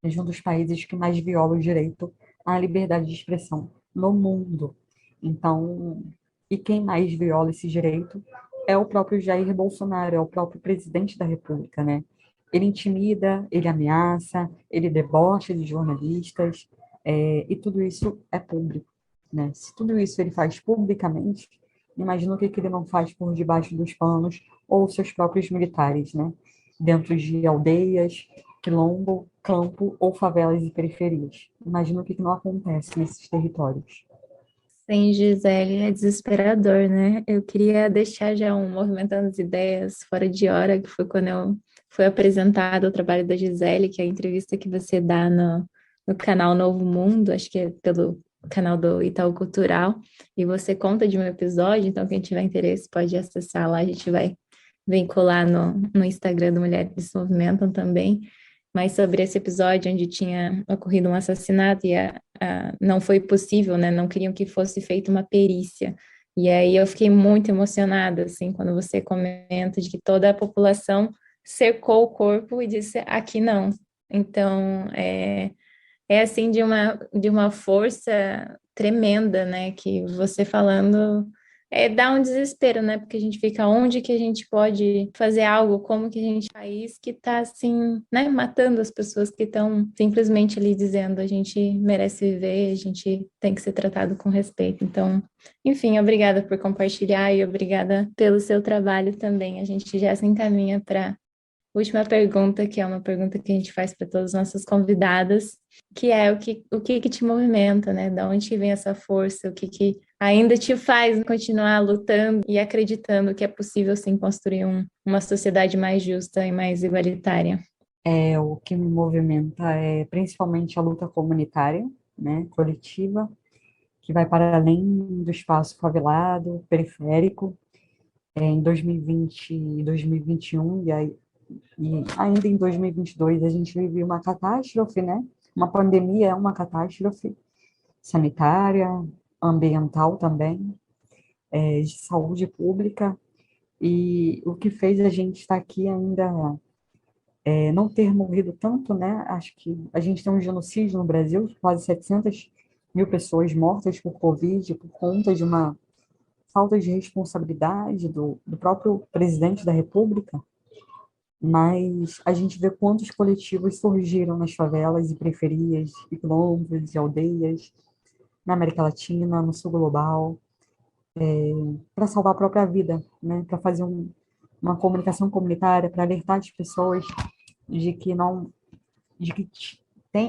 de um dos países que mais viola o direito à liberdade de expressão no mundo. Então, e quem mais viola esse direito é o próprio Jair Bolsonaro, é o próprio presidente da República, né? Ele intimida, ele ameaça, ele debocha de jornalistas, e tudo isso é público, né? Se tudo isso ele faz publicamente, imagina o que ele não faz por debaixo dos panos ou seus próprios militares, né? Dentro de aldeias, quilombo, campo ou favelas e periferias. Imagina o que não acontece nesses territórios. Sim, Gisele, é desesperador, né? Eu queria deixar já um Movimentando as Ideias fora de hora, que foi quando eu fui apresentado o trabalho da Gisele, que é a entrevista que você dá no canal Novo Mundo, acho que é pelo canal do Itaú Cultural, e você conta de um episódio, então quem tiver interesse pode acessar lá, a gente vai vincular no Instagram do Mulheres que se Movimentam também. mais sobre esse episódio onde tinha ocorrido um assassinato e não foi possível, né? Não queriam que fosse feita uma perícia. E aí eu fiquei muito emocionada, assim, quando você comenta de que toda a população cercou o corpo e disse, aqui não. Então, é assim de uma força tremenda, né? Que você falando dá um desespero, né? Porque a gente fica onde que a gente pode fazer algo, como que a gente país que está assim, né? Matando as pessoas que estão simplesmente ali dizendo a gente merece viver, a gente tem que ser tratado com respeito. Então, enfim, obrigada por compartilhar e obrigada pelo seu trabalho também. A gente já se encaminha para última pergunta, que é uma pergunta que a gente faz para todas as nossas convidadas, que é o que te movimenta, né? Da onde que vem essa força, o que ainda te faz continuar lutando e acreditando que é possível sim construir uma sociedade mais justa e mais igualitária. O que me movimenta é principalmente a luta comunitária, né, coletiva, que vai para além do espaço favelado, periférico. Em 2020 e 2021, e ainda em 2022, a gente vive uma catástrofe, né? Uma pandemia é uma catástrofe sanitária, ambiental também, de saúde pública, e o que fez a gente estar aqui ainda não ter morrido tanto, né? Acho que a gente tem um genocídio no Brasil, quase 700 mil pessoas mortas por Covid, por conta de uma falta de responsabilidade do próprio presidente da República, mas a gente vê quantos coletivos surgiram nas favelas e periferias, e quilombos e aldeias, na América Latina, no sul global, para salvar a própria vida, né? Para fazer uma comunicação comunitária, para alertar as pessoas de que não, de que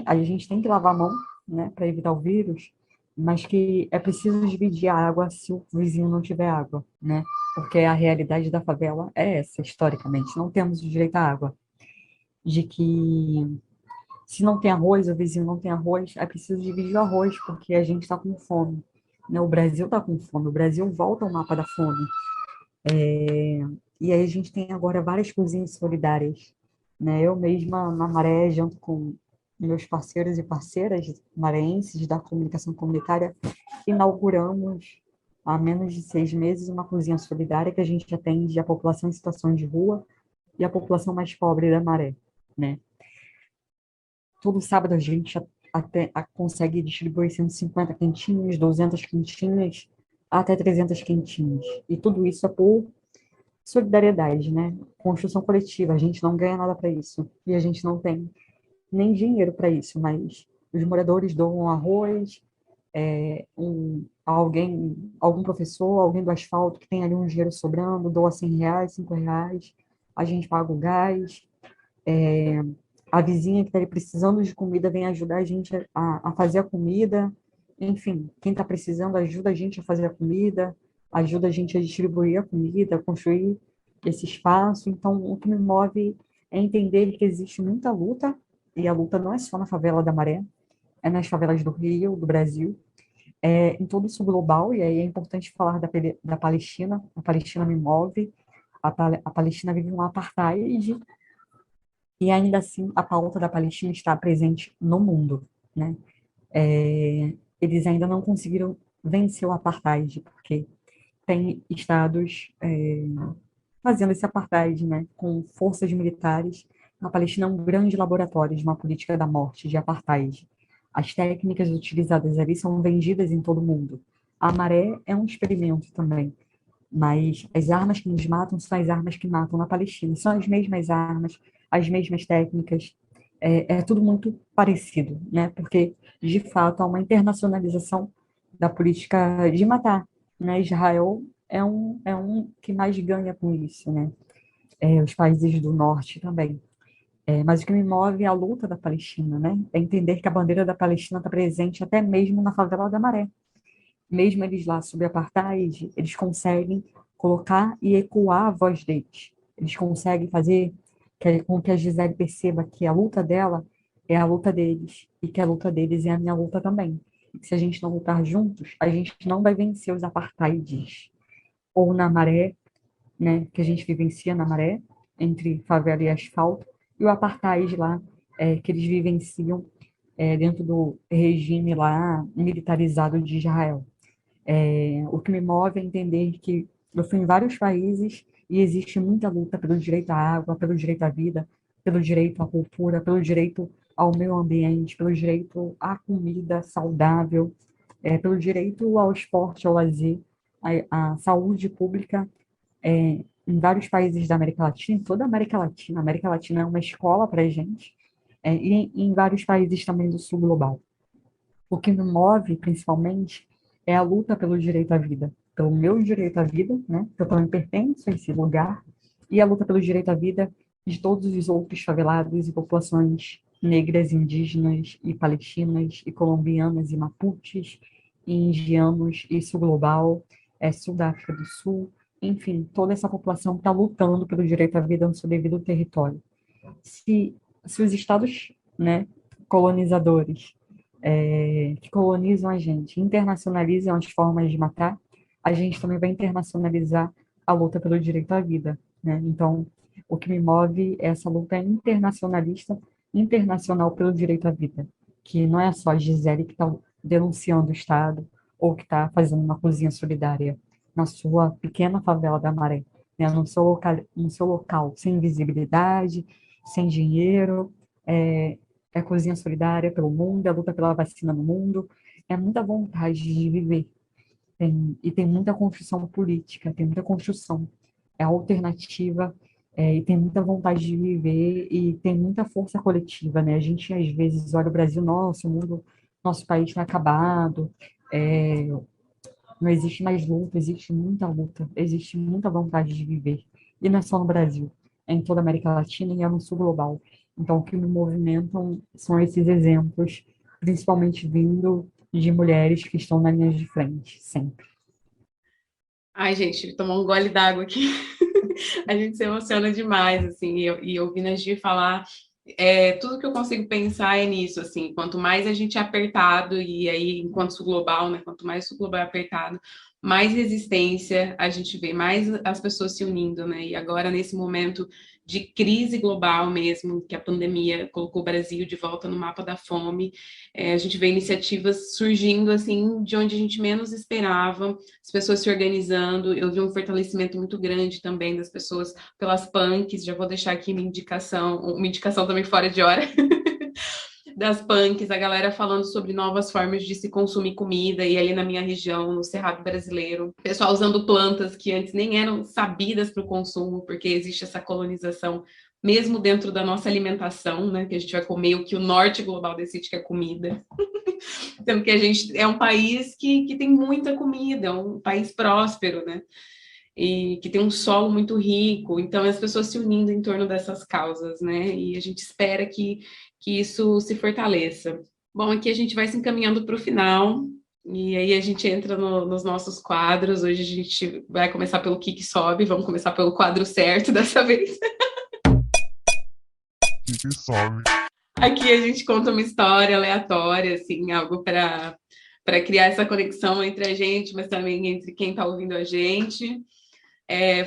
a gente tem que lavar a mão, né? Para evitar o vírus, mas que é preciso dividir a água se o vizinho não tiver água, né? Porque a realidade da favela é essa, historicamente, não temos o direito à água. De que se não tem arroz, o vizinho não tem arroz, é preciso dividir o arroz, porque a gente está com fome. Né? O Brasil está com fome, o Brasil volta ao mapa da fome. E aí a gente tem agora várias cozinhas solidárias. Né? Eu mesma, na Maré, junto com meus parceiros e parceiras marenses da comunicação comunitária, inauguramos há menos de 6 meses uma cozinha solidária que a gente atende a população em situação de rua e a população mais pobre da Maré. Né? Todo sábado a gente consegue distribuir 150 quentinhas, 200 quentinhas, até 300 quentinhas. E tudo isso é por solidariedade, né? Construção coletiva. A gente não ganha nada para isso. E a gente não tem nem dinheiro para isso, mas os moradores doam arroz, algum professor, alguém do asfalto que tem ali um dinheiro sobrando, doa R$ 100, R$ 5, a gente paga o gás, a vizinha que está precisando de comida vem ajudar a gente a fazer a comida. Enfim, quem está precisando ajuda a gente a fazer a comida, ajuda a gente a distribuir a comida, a construir esse espaço. Então, o que me move é entender que existe muita luta, e a luta não é só na favela da Maré, é nas favelas do Rio, do Brasil, em todo o sul global, e aí é importante falar da Palestina. A Palestina me move, a Palestina vive um apartheid, e ainda assim a pauta da Palestina está presente no mundo, né? Eles ainda não conseguiram vencer o apartheid, porque tem estados fazendo esse apartheid, né, com forças militares. A Palestina é um grande laboratório de uma política da morte, de apartheid. As técnicas utilizadas ali são vendidas em todo o mundo. A Maré é um experimento também, mas as armas que nos matam são as armas que matam na Palestina. São as mesmas armas, as mesmas técnicas, é tudo muito parecido, né? Porque, de fato, há uma internacionalização da política de matar, né? Israel é um que mais ganha com isso, né? Os países do norte também. Mas o que me move é a luta da Palestina, né? É entender que a bandeira da Palestina está presente até mesmo na favela da Maré. Mesmo eles lá sob apartheid, eles conseguem colocar e ecoar a voz deles. Eles conseguem fazer com que a Gisele perceba que a luta dela é a luta deles e que a luta deles é a minha luta também. E que se a gente não lutar juntos, a gente não vai vencer os apartheids. Ou na Maré, né, que a gente vivencia na Maré, entre favela e asfalto, e o apartheid lá que eles vivenciam dentro do regime lá militarizado de Israel. O que me move é entender que eu fui em vários países e existe muita luta pelo direito à água, pelo direito à vida, pelo direito à cultura, pelo direito ao meio ambiente, pelo direito à comida saudável, pelo direito ao esporte, ao lazer, à saúde pública, em vários países da América Latina, em toda a América Latina. A América Latina é uma escola para a gente, e em vários países também do sul global. O que me move, principalmente, é a luta pelo direito à vida, pelo meu direito à vida, né, que eu também pertenço a esse lugar, e a luta pelo direito à vida de todos os outros favelados e populações negras, indígenas e palestinas e colombianas e mapuches e indianos e sul global, sul da África do Sul, enfim, toda essa população está lutando pelo direito à vida no seu devido território. Se os estados, né, colonizadores que colonizam a gente, internacionalizam as formas de matar, a gente também vai internacionalizar a luta pelo direito à vida, né? Então, o que me move é essa luta internacionalista, internacional pelo direito à vida, que não é só a Gisele que está denunciando o Estado ou que está fazendo uma cozinha solidária na sua pequena favela da Maré, né? No seu local, sem visibilidade, sem dinheiro, é a cozinha solidária pelo mundo, é a luta pela vacina no mundo, é muita vontade de viver. E tem muita construção política, tem muita construção, é alternativa, e tem muita vontade de viver e tem muita força coletiva, né? A gente às vezes olha o Brasil, nossa, o mundo, nosso país está acabado, não existe mais luta, existe muita vontade de viver. E não é só no Brasil, é em toda a América Latina e é no sul global. Então, o que me movimentam são esses exemplos, principalmente vindo de mulheres que estão na linha de frente, sempre. Ai, gente, tomar um gole d'água aqui. A gente se emociona demais, assim, e ouvindo a Gi falar, tudo que eu consigo pensar é nisso, assim, quanto mais a gente é apertado, e aí, enquanto sul global, né, quanto mais sul global é apertado, mais resistência a gente vê, mais as pessoas se unindo, né, e agora, nesse momento de crise global mesmo, que a pandemia colocou o Brasil de volta no mapa da fome, a gente vê iniciativas surgindo, assim, de onde a gente menos esperava, as pessoas se organizando, eu vi um fortalecimento muito grande também das pessoas pelas punks, já vou deixar aqui uma indicação também fora de hora, das punks, a galera falando sobre novas formas de se consumir comida, e ali na minha região, no Cerrado Brasileiro, pessoal usando plantas que antes nem eram sabidas para o consumo, porque existe essa colonização mesmo dentro da nossa alimentação, né, que a gente vai comer o que o norte global decide que é comida. Sendo que a gente é um país que tem muita comida, é um país próspero, né? E que tem um solo muito rico, então as pessoas se unindo em torno dessas causas, né? E a gente espera que isso se fortaleça. Bom, aqui a gente vai se encaminhando para o final, e aí a gente entra nos nossos quadros. Hoje a gente vai começar pelo que sobe, vamos começar pelo quadro certo dessa vez. Que sobe. Aqui a gente conta uma história aleatória, assim, algo para criar essa conexão entre a gente, mas também entre quem está ouvindo a gente.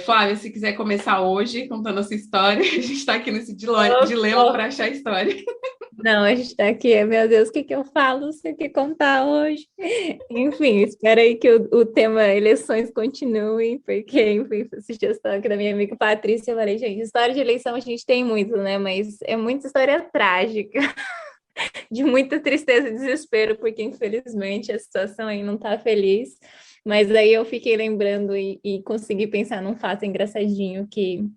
Flávia, se quiser começar hoje contando essa história, a gente está aqui nesse dilema para achar a história. Não, a gente está aqui, meu Deus, o que eu falo? Sei o que contar hoje. Enfim, espera aí que o tema eleições continue, porque, enfim, sugestão aqui da minha amiga Patrícia, eu falei, gente, história de eleição a gente tem muito, né? Mas é muita história trágica, de muita tristeza e desespero, porque infelizmente a situação aí não está feliz. Mas aí eu fiquei lembrando e consegui pensar num fato engraçadinho que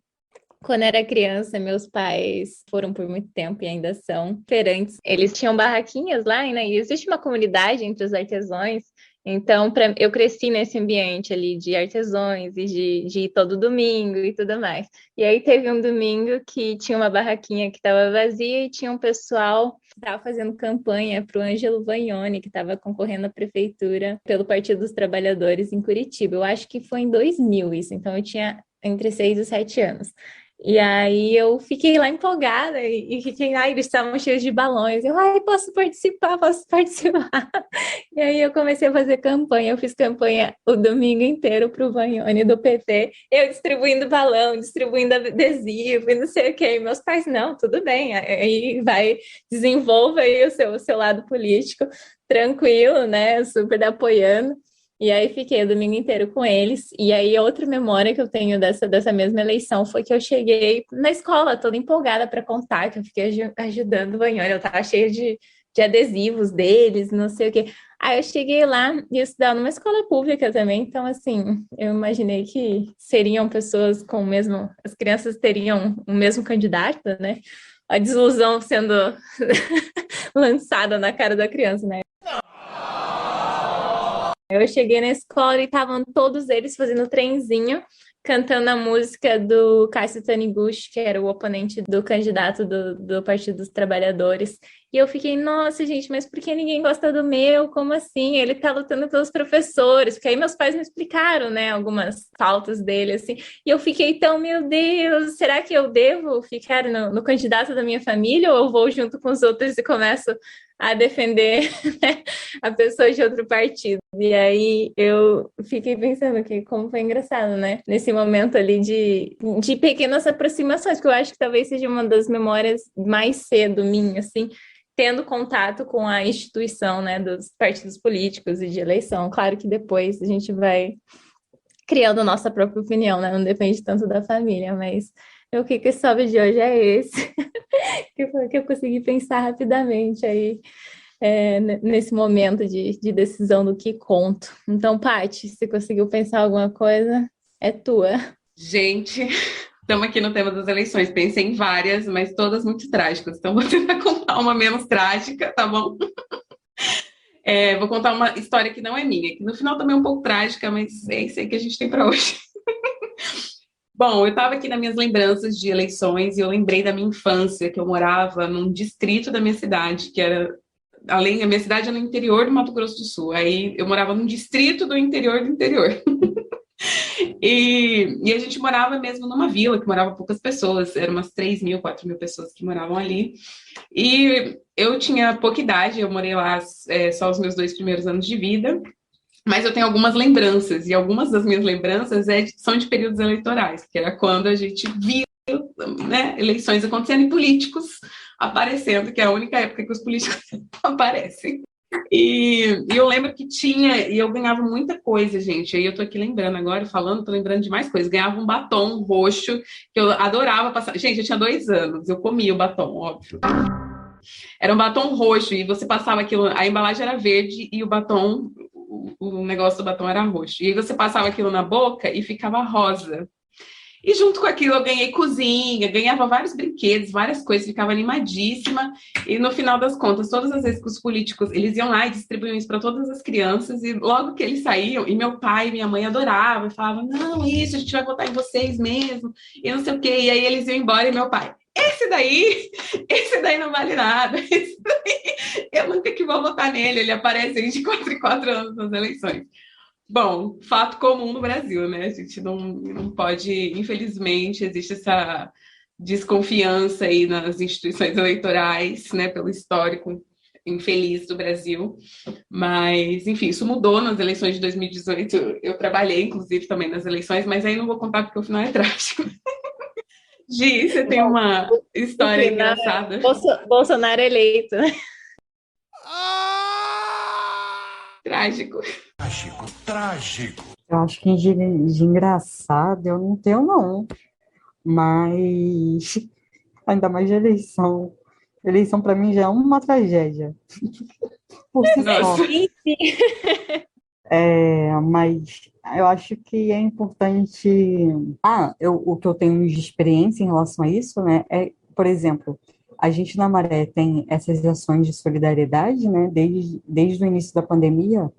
quando era criança, meus pais foram por muito tempo e ainda são feirantes. Eles tinham barraquinhas lá, né? E existe uma comunidade entre os artesãos. Então, eu cresci nesse ambiente ali de artesãos e de ir todo domingo e tudo mais. E aí teve um domingo que tinha uma barraquinha que estava vazia e tinha um pessoal que estava fazendo campanha para o Ângelo Vagnoni, que estava concorrendo à prefeitura pelo Partido dos Trabalhadores em Curitiba. Eu acho que foi em 2000 isso, então eu tinha entre 6 e 7 anos. E aí eu fiquei lá empolgada e fiquei, ai, eles estavam cheios de balões. Eu, ai, posso participar, posso participar. E aí eu comecei a fazer campanha. Eu fiz campanha o domingo inteiro para o Vanhone do PT, eu distribuindo balão, distribuindo adesivo e não sei o quê. E meus pais, não, tudo bem. Aí vai, desenvolva aí o seu lado político, tranquilo, né? Super apoiando. E aí fiquei o domingo inteiro com eles. E aí outra memória que eu tenho dessa mesma eleição foi que eu cheguei na escola toda empolgada para contar, que eu fiquei ajudando o Vanhone. Eu tava cheia de adesivos deles, não sei o quê. Aí eu cheguei lá e eu estudava numa escola pública também, então assim, eu imaginei que seriam pessoas com o mesmo, as crianças teriam o mesmo candidato, né? A desilusão sendo lançada na cara da criança, né? Eu cheguei na escola e estavam todos eles fazendo trenzinho, cantando a música do Cássio Taniguchi, que era o oponente do candidato do Partido dos Trabalhadores. E eu fiquei, nossa, gente, mas por que ninguém gosta do meu? Como assim? Ele tá lutando pelos professores. Porque aí meus pais me explicaram, né, algumas faltas dele, assim. E eu fiquei tão, meu Deus, será que eu devo ficar no candidato da minha família ou eu vou junto com os outros e começo a defender, né, a pessoa de outro partido? E aí eu fiquei pensando que como foi engraçado, né? Nesse momento ali de pequenas aproximações, que eu acho que talvez seja uma das memórias mais cedo minha, assim, tendo contato com a instituição, né, dos partidos políticos e de eleição. Claro que depois a gente vai criando a nossa própria opinião, né? Não depende tanto da família, mas o que sobe de hoje é esse, que foi que eu consegui pensar rapidamente aí nesse momento de decisão do que conto. Então, Paty, se conseguiu pensar alguma coisa, é tua. Gente, estamos aqui no tema das eleições. Pensei em várias, mas todas muito trágicas. Então, vou tentar contar uma menos trágica, tá bom? Vou contar uma história que não é minha, que no final também é um pouco trágica, mas é isso aí que a gente tem para hoje. Bom, eu estava aqui nas minhas lembranças de eleições e eu lembrei da minha infância, que eu morava num distrito da minha cidade, que era a minha cidade é no interior do Mato Grosso do Sul. Aí eu morava num distrito do interior do interior. E a gente morava mesmo numa vila, que morava poucas pessoas, eram umas 3.000, 4.000 pessoas que moravam ali. E eu tinha pouca idade, eu morei lá só os meus 2 primeiros anos de vida, mas eu tenho algumas lembranças, e algumas das minhas lembranças são de períodos eleitorais, que era quando a gente via, né, eleições acontecendo e políticos aparecendo, que é a única época que os políticos aparecem. E eu lembro que tinha, e eu ganhava muita coisa, gente. Aí eu tô aqui lembrando agora, falando, tô lembrando de mais coisas. Ganhava um batom roxo, que eu adorava passar. Gente, eu tinha 2 anos, eu comia o batom, óbvio. Era um batom roxo, e você passava aquilo, a embalagem era verde e o batom, o negócio do batom era roxo. E aí você passava aquilo na boca e ficava rosa. E junto com aquilo eu ganhei cozinha, ganhava vários brinquedos, várias coisas, ficava animadíssima. E no final das contas, todas as vezes que os políticos, eles iam lá e distribuíam isso para todas as crianças, e logo que eles saíam, e meu pai e minha mãe adoravam, e falavam, não, isso, a gente vai votar em vocês mesmo, e não sei o quê. E aí eles iam embora e meu pai, esse daí não vale nada, esse daí, eu nunca que vou votar nele, ele aparece aí de 4 em 4 anos nas eleições. Bom, fato comum no Brasil, né? A gente não pode, infelizmente, existe essa desconfiança aí nas instituições eleitorais, né? Pelo histórico infeliz do Brasil. Mas, enfim, isso mudou nas eleições de 2018. Eu trabalhei, inclusive, também nas eleições, mas aí não vou contar porque o final é trágico. Gi, você tem uma história engraçada? Bolsonaro eleito. Trágico. Trágico, trágico. Eu acho que de engraçado eu não tenho, não. Mas ainda mais de eleição. Eleição para mim já é uma tragédia. Por si só. Sim, sim. Mas eu acho que é importante. O que eu tenho de experiência em relação a isso, né? Por exemplo, a gente na Maré tem essas ações de solidariedade, né? Desde o início da pandemia.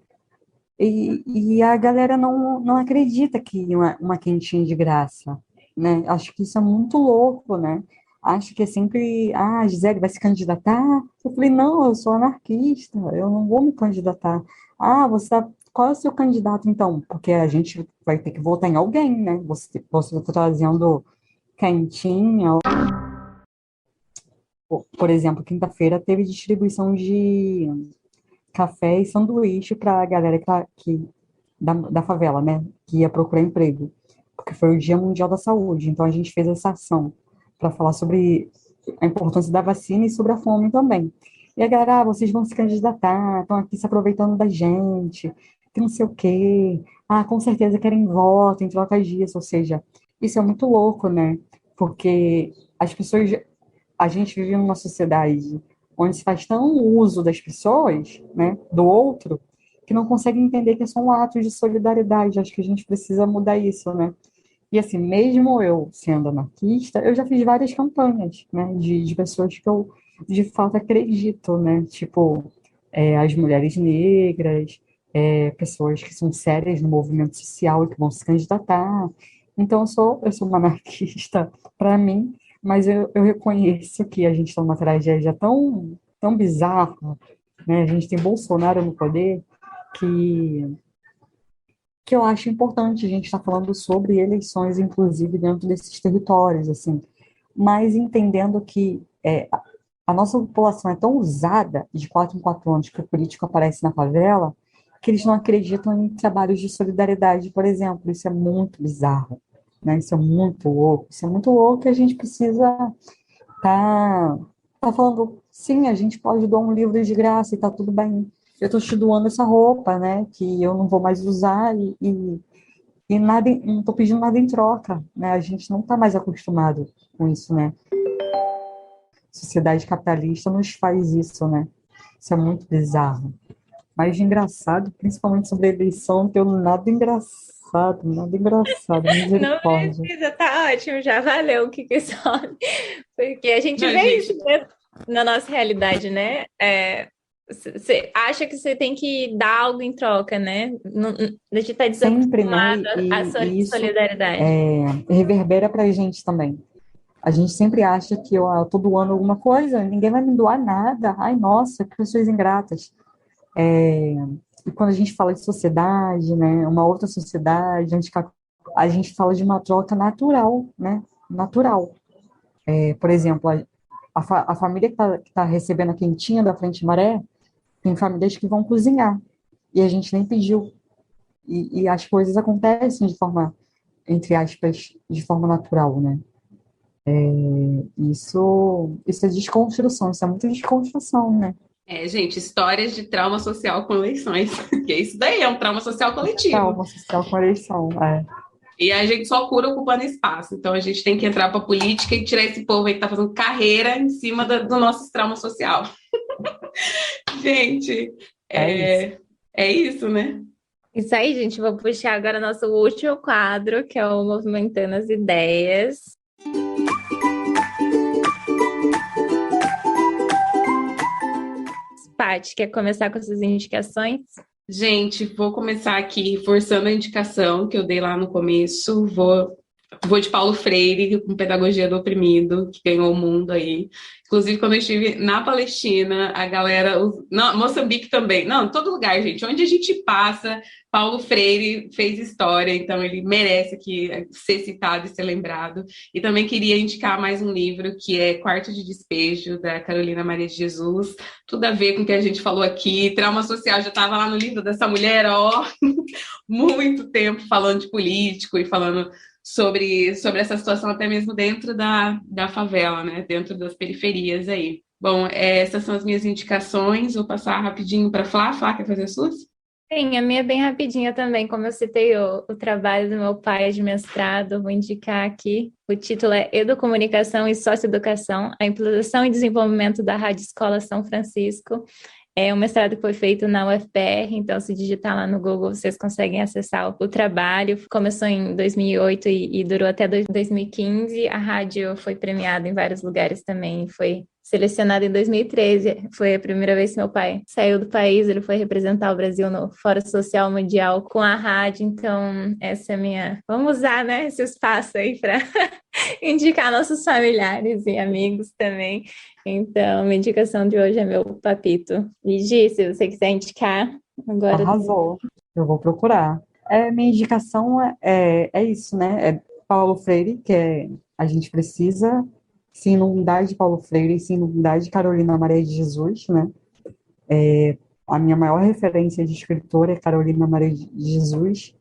E a galera não acredita que uma quentinha de graça, né? Acho que isso é muito louco, né? Acho que é sempre, a Gisele vai se candidatar? Eu falei, não, eu sou anarquista, eu não vou me candidatar. Qual é o seu candidato, então? Porque a gente vai ter que votar em alguém, né? Você está trazendo quentinha. Por exemplo, quinta-feira teve distribuição de café e sanduíche para a galera da favela, né, que ia procurar emprego, porque foi o Dia Mundial da Saúde. Então a gente fez essa ação para falar sobre a importância da vacina e sobre a fome também. E a galera, vocês vão se candidatar, estão aqui se aproveitando da gente, que não sei o quê. Com certeza querem voto em troca disso. Ou seja, isso é muito louco, né? Porque as pessoas, a gente vive numa sociedade onde se faz tão uso das pessoas, né, do outro, que não consegue entender que é só um ato de solidariedade. Acho que a gente precisa mudar isso, né? E assim, mesmo eu sendo anarquista, eu já fiz várias campanhas, né, de pessoas que eu de fato acredito, né? Tipo, as mulheres negras, pessoas que são sérias no movimento social e que vão se candidatar. Então, eu sou uma anarquista para mim, mas eu reconheço que a gente está numa tragédia tão bizarra, né? A gente tem Bolsonaro no poder, que que eu acho importante a gente estar falando sobre eleições, inclusive dentro desses territórios, assim, mas entendendo que a nossa população é tão usada de 4 em 4 anos que o político aparece na favela, que eles não acreditam em trabalhos de solidariedade, por exemplo. Isso é muito bizarro, né? Isso é muito louco. Isso é muito louco e a gente precisa tá, tá falando, sim, a gente pode doar um livro de graça e tá tudo bem. Eu estou te doando essa roupa, né, que eu não vou mais usar e nada, não estou pedindo nada em troca, né? A gente não está mais acostumado com isso, né? A sociedade capitalista nos faz isso, né? Isso é muito bizarro. Mas de engraçado, principalmente sobre a eleição, não tenho nada engraçado, Não misericórdia. precisa, tá ótimo, já valeu o que sobe. Porque a gente Não, vê gente, isso mesmo na nossa realidade, né? Você acha que você tem que dar algo em troca, né? A gente está Sempre, né? desacostumado à E isso solidariedade. reverbera para a gente também. A gente sempre acha que eu estou doando alguma coisa, ninguém vai me doar nada. Ai, nossa, que pessoas ingratas. E quando a gente fala de sociedade, né, uma outra sociedade, a gente fala de uma troca natural, né? Natural. Por exemplo, a família que tá recebendo a quentinha da Frente Maré, tem famílias que vão cozinhar. E a gente nem pediu. E as coisas acontecem de forma, entre aspas, de forma natural, né? Isso é desconstrução, isso é muita desconstrução, né? gente, histórias de trauma social com eleições, porque isso daí é um trauma social coletivo. Trauma social com eleição, E a gente só cura ocupando espaço. Então a gente tem que entrar para a política e tirar esse povo aí que tá fazendo carreira em cima do nosso trauma social. Gente, é isso. é isso, né? Isso aí, gente. Vou puxar agora nosso último quadro, que é o Movimentando as Ideias. Paty, quer começar com essas indicações? Gente, vou começar aqui reforçando a indicação que eu dei lá no começo. Vou de Paulo Freire, com Pedagogia do Oprimido, que ganhou o mundo aí. Inclusive, quando eu estive na Palestina, a galera. Não, Moçambique também. Não, em todo lugar, gente. Onde a gente passa, Paulo Freire fez história, então ele merece aqui ser citado e ser lembrado. E também queria indicar mais um livro, que é Quarto de Despejo, da Carolina Maria de Jesus. Tudo a ver com o que a gente falou aqui. Trauma social já estava lá no livro dessa mulher, ó, muito tempo falando de político e falando sobre essa situação até mesmo dentro da favela, né? Dentro das periferias aí. Bom, essas são as minhas indicações. Vou passar rapidinho para Flá. Flá, quer fazer as suas? Sim, a minha é bem rapidinha também. Como eu citei o trabalho do meu pai de mestrado, vou indicar aqui. O título é Educomunicação e Socioeducação, a implantação e desenvolvimento da Rádio Escola São Francisco. É um mestrado que foi feito na UFPR, então se digitar lá no Google vocês conseguem acessar o trabalho. Começou em 2008 e durou até 2015. A rádio foi premiada em vários lugares também, foi selecionada em 2013. Foi a primeira vez que meu pai saiu do país, ele foi representar o Brasil no Fórum Social Mundial com a rádio, então essa é a minha... Vamos usar, né, esse espaço aí para indicar nossos familiares e amigos também. Então, a indicação de hoje é meu papito. E Gi, se você quiser indicar, agora. Arrasou. Eu vou procurar. Minha indicação é isso, né? Paulo Freire, a gente precisa se inundar de Paulo Freire e se inundar de Carolina Maria de Jesus, né? A minha maior referência de escritora é Carolina Maria de Jesus,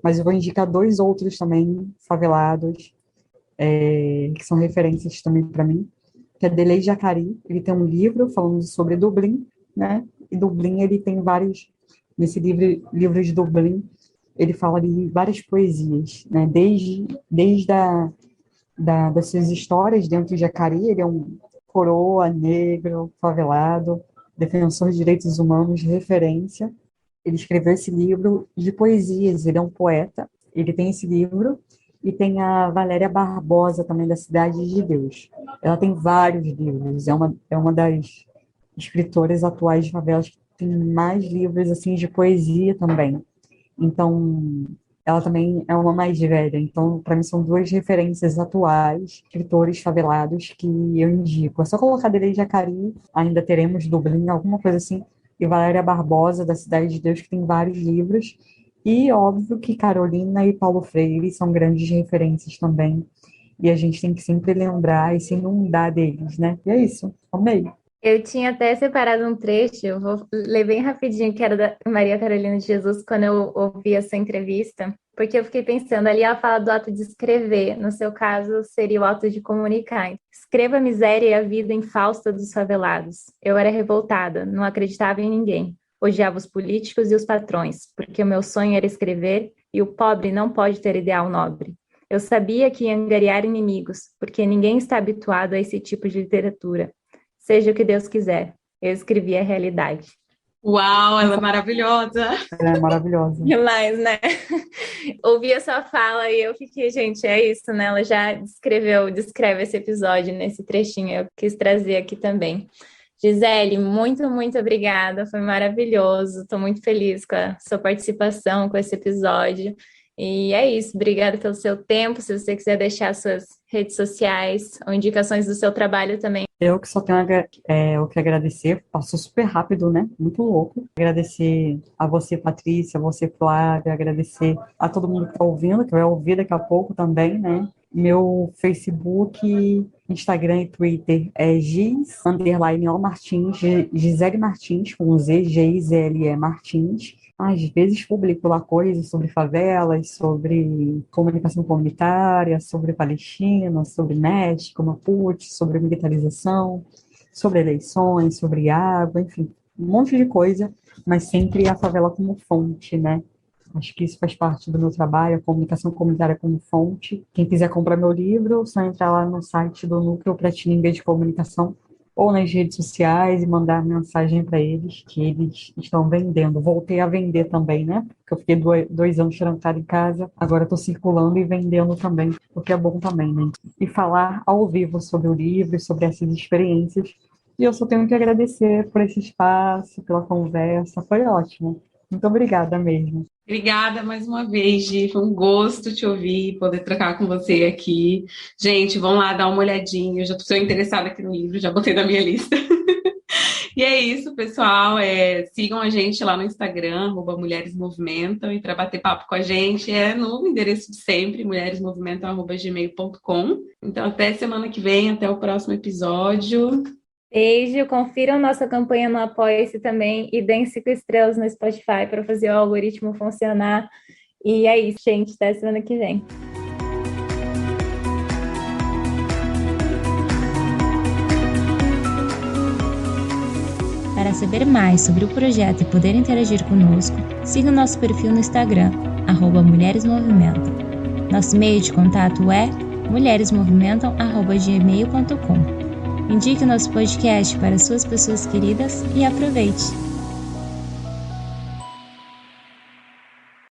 mas eu vou indicar dois outros também, favelados, que são referências também para mim, que é Delei Jacari. Ele tem um livro falando sobre Dublin, né? E Dublin, ele tem vários, nesse livro de Dublin, ele fala de várias poesias, né? Desde das suas histórias dentro de Jacari, ele é um coroa, negro, favelado, defensor de direitos humanos, referência. Ele escreveu esse livro de poesias, ele é um poeta, ele tem esse livro, e tem a Valéria Barbosa também, da Cidade de Deus. Ela tem vários livros, é uma das escritoras atuais de favelas que tem mais livros assim de poesia também. Então, ela também é uma mais velha. Então, para mim, são duas referências atuais, escritores favelados, que eu indico. É só colocar Delei Jacari, ainda teremos Dublin, alguma coisa assim, e Valéria Barbosa, da Cidade de Deus, que tem vários livros. E, óbvio, que Carolina e Paulo Freire são grandes referências também. E a gente tem que sempre lembrar e se inundar deles, né? E é isso. Amei. Eu tinha até separado um trecho, eu vou ler bem rapidinho, que era da Maria Carolina de Jesus, quando eu ouvi essa entrevista, porque eu fiquei pensando, ali ela fala do ato de escrever, no seu caso seria o ato de comunicar. Escreva a miséria e a vida infausta dos favelados. Eu era revoltada, não acreditava em ninguém. Odiava os políticos e os patrões, porque o meu sonho era escrever e o pobre não pode ter ideal nobre. Eu sabia que ia angariar inimigos, porque ninguém está habituado a esse tipo de literatura. Seja o que Deus quiser. Eu escrevi a realidade. Uau, ela é maravilhosa. Ela é maravilhosa. Demais, né? Ouvi a sua fala e eu fiquei, gente, é isso, né? Ela já descreve esse episódio nesse trechinho. Eu quis trazer aqui também. Gisele, muito, muito obrigada. Foi maravilhoso. Estou muito feliz com a sua participação, com esse episódio. E é isso. Obrigada pelo seu tempo. Se você quiser deixar suas redes sociais ou indicações do seu trabalho também. Eu que só tenho o que agradecer. Passou super rápido, né? Muito louco. Agradecer a você, Patrícia, a você, Flávia. Agradecer a todo mundo que está ouvindo, que vai ouvir daqui a pouco também, né? Meu Facebook, Instagram e Twitter é Gis_O Martins, Gisele Martins, com Z, Gizle Martins. Às vezes publico lá coisas sobre favelas, sobre comunicação comunitária, sobre Palestina, sobre México, Mapuche, sobre militarização, sobre eleições, sobre água, enfim, um monte de coisa, mas sempre a favela como fonte, né? Acho que isso faz parte do meu trabalho, a comunicação comunitária como fonte. Quem quiser comprar meu livro, é só entrar lá no site do Núcleo Piratininga de Comunicação ou nas redes sociais e mandar mensagem para eles que eles estão vendendo. Voltei a vender também, né? Porque eu fiquei 2 anos trancada em casa, agora estou circulando e vendendo também, o que é bom também, né? E falar ao vivo sobre o livro, sobre essas experiências. E eu só tenho que agradecer por esse espaço, pela conversa, foi ótimo. Muito obrigada mesmo. Obrigada mais uma vez, Gi. Foi um gosto te ouvir, poder trocar com você aqui. Gente, vão lá dar uma olhadinha. Eu já estou interessada aqui no livro, já botei na minha lista. E é isso, pessoal. Sigam a gente lá no Instagram, @Mulheres Movimentam, e para bater papo com a gente é no endereço de sempre, mulheresmovimentam@gmail.com. Então, até semana que vem, até o próximo episódio. Beijo, confiram nossa campanha no Apoia-se também e deem 5 estrelas no Spotify para fazer o algoritmo funcionar. E é isso, gente. Até semana que vem. Para saber mais sobre o projeto e poder interagir conosco, siga o nosso perfil no Instagram, @Mulheres Movimentam. Nosso e-mail de contato é mulheresmovimentam@gmail.com. Indique o nosso podcast para suas pessoas queridas e aproveite!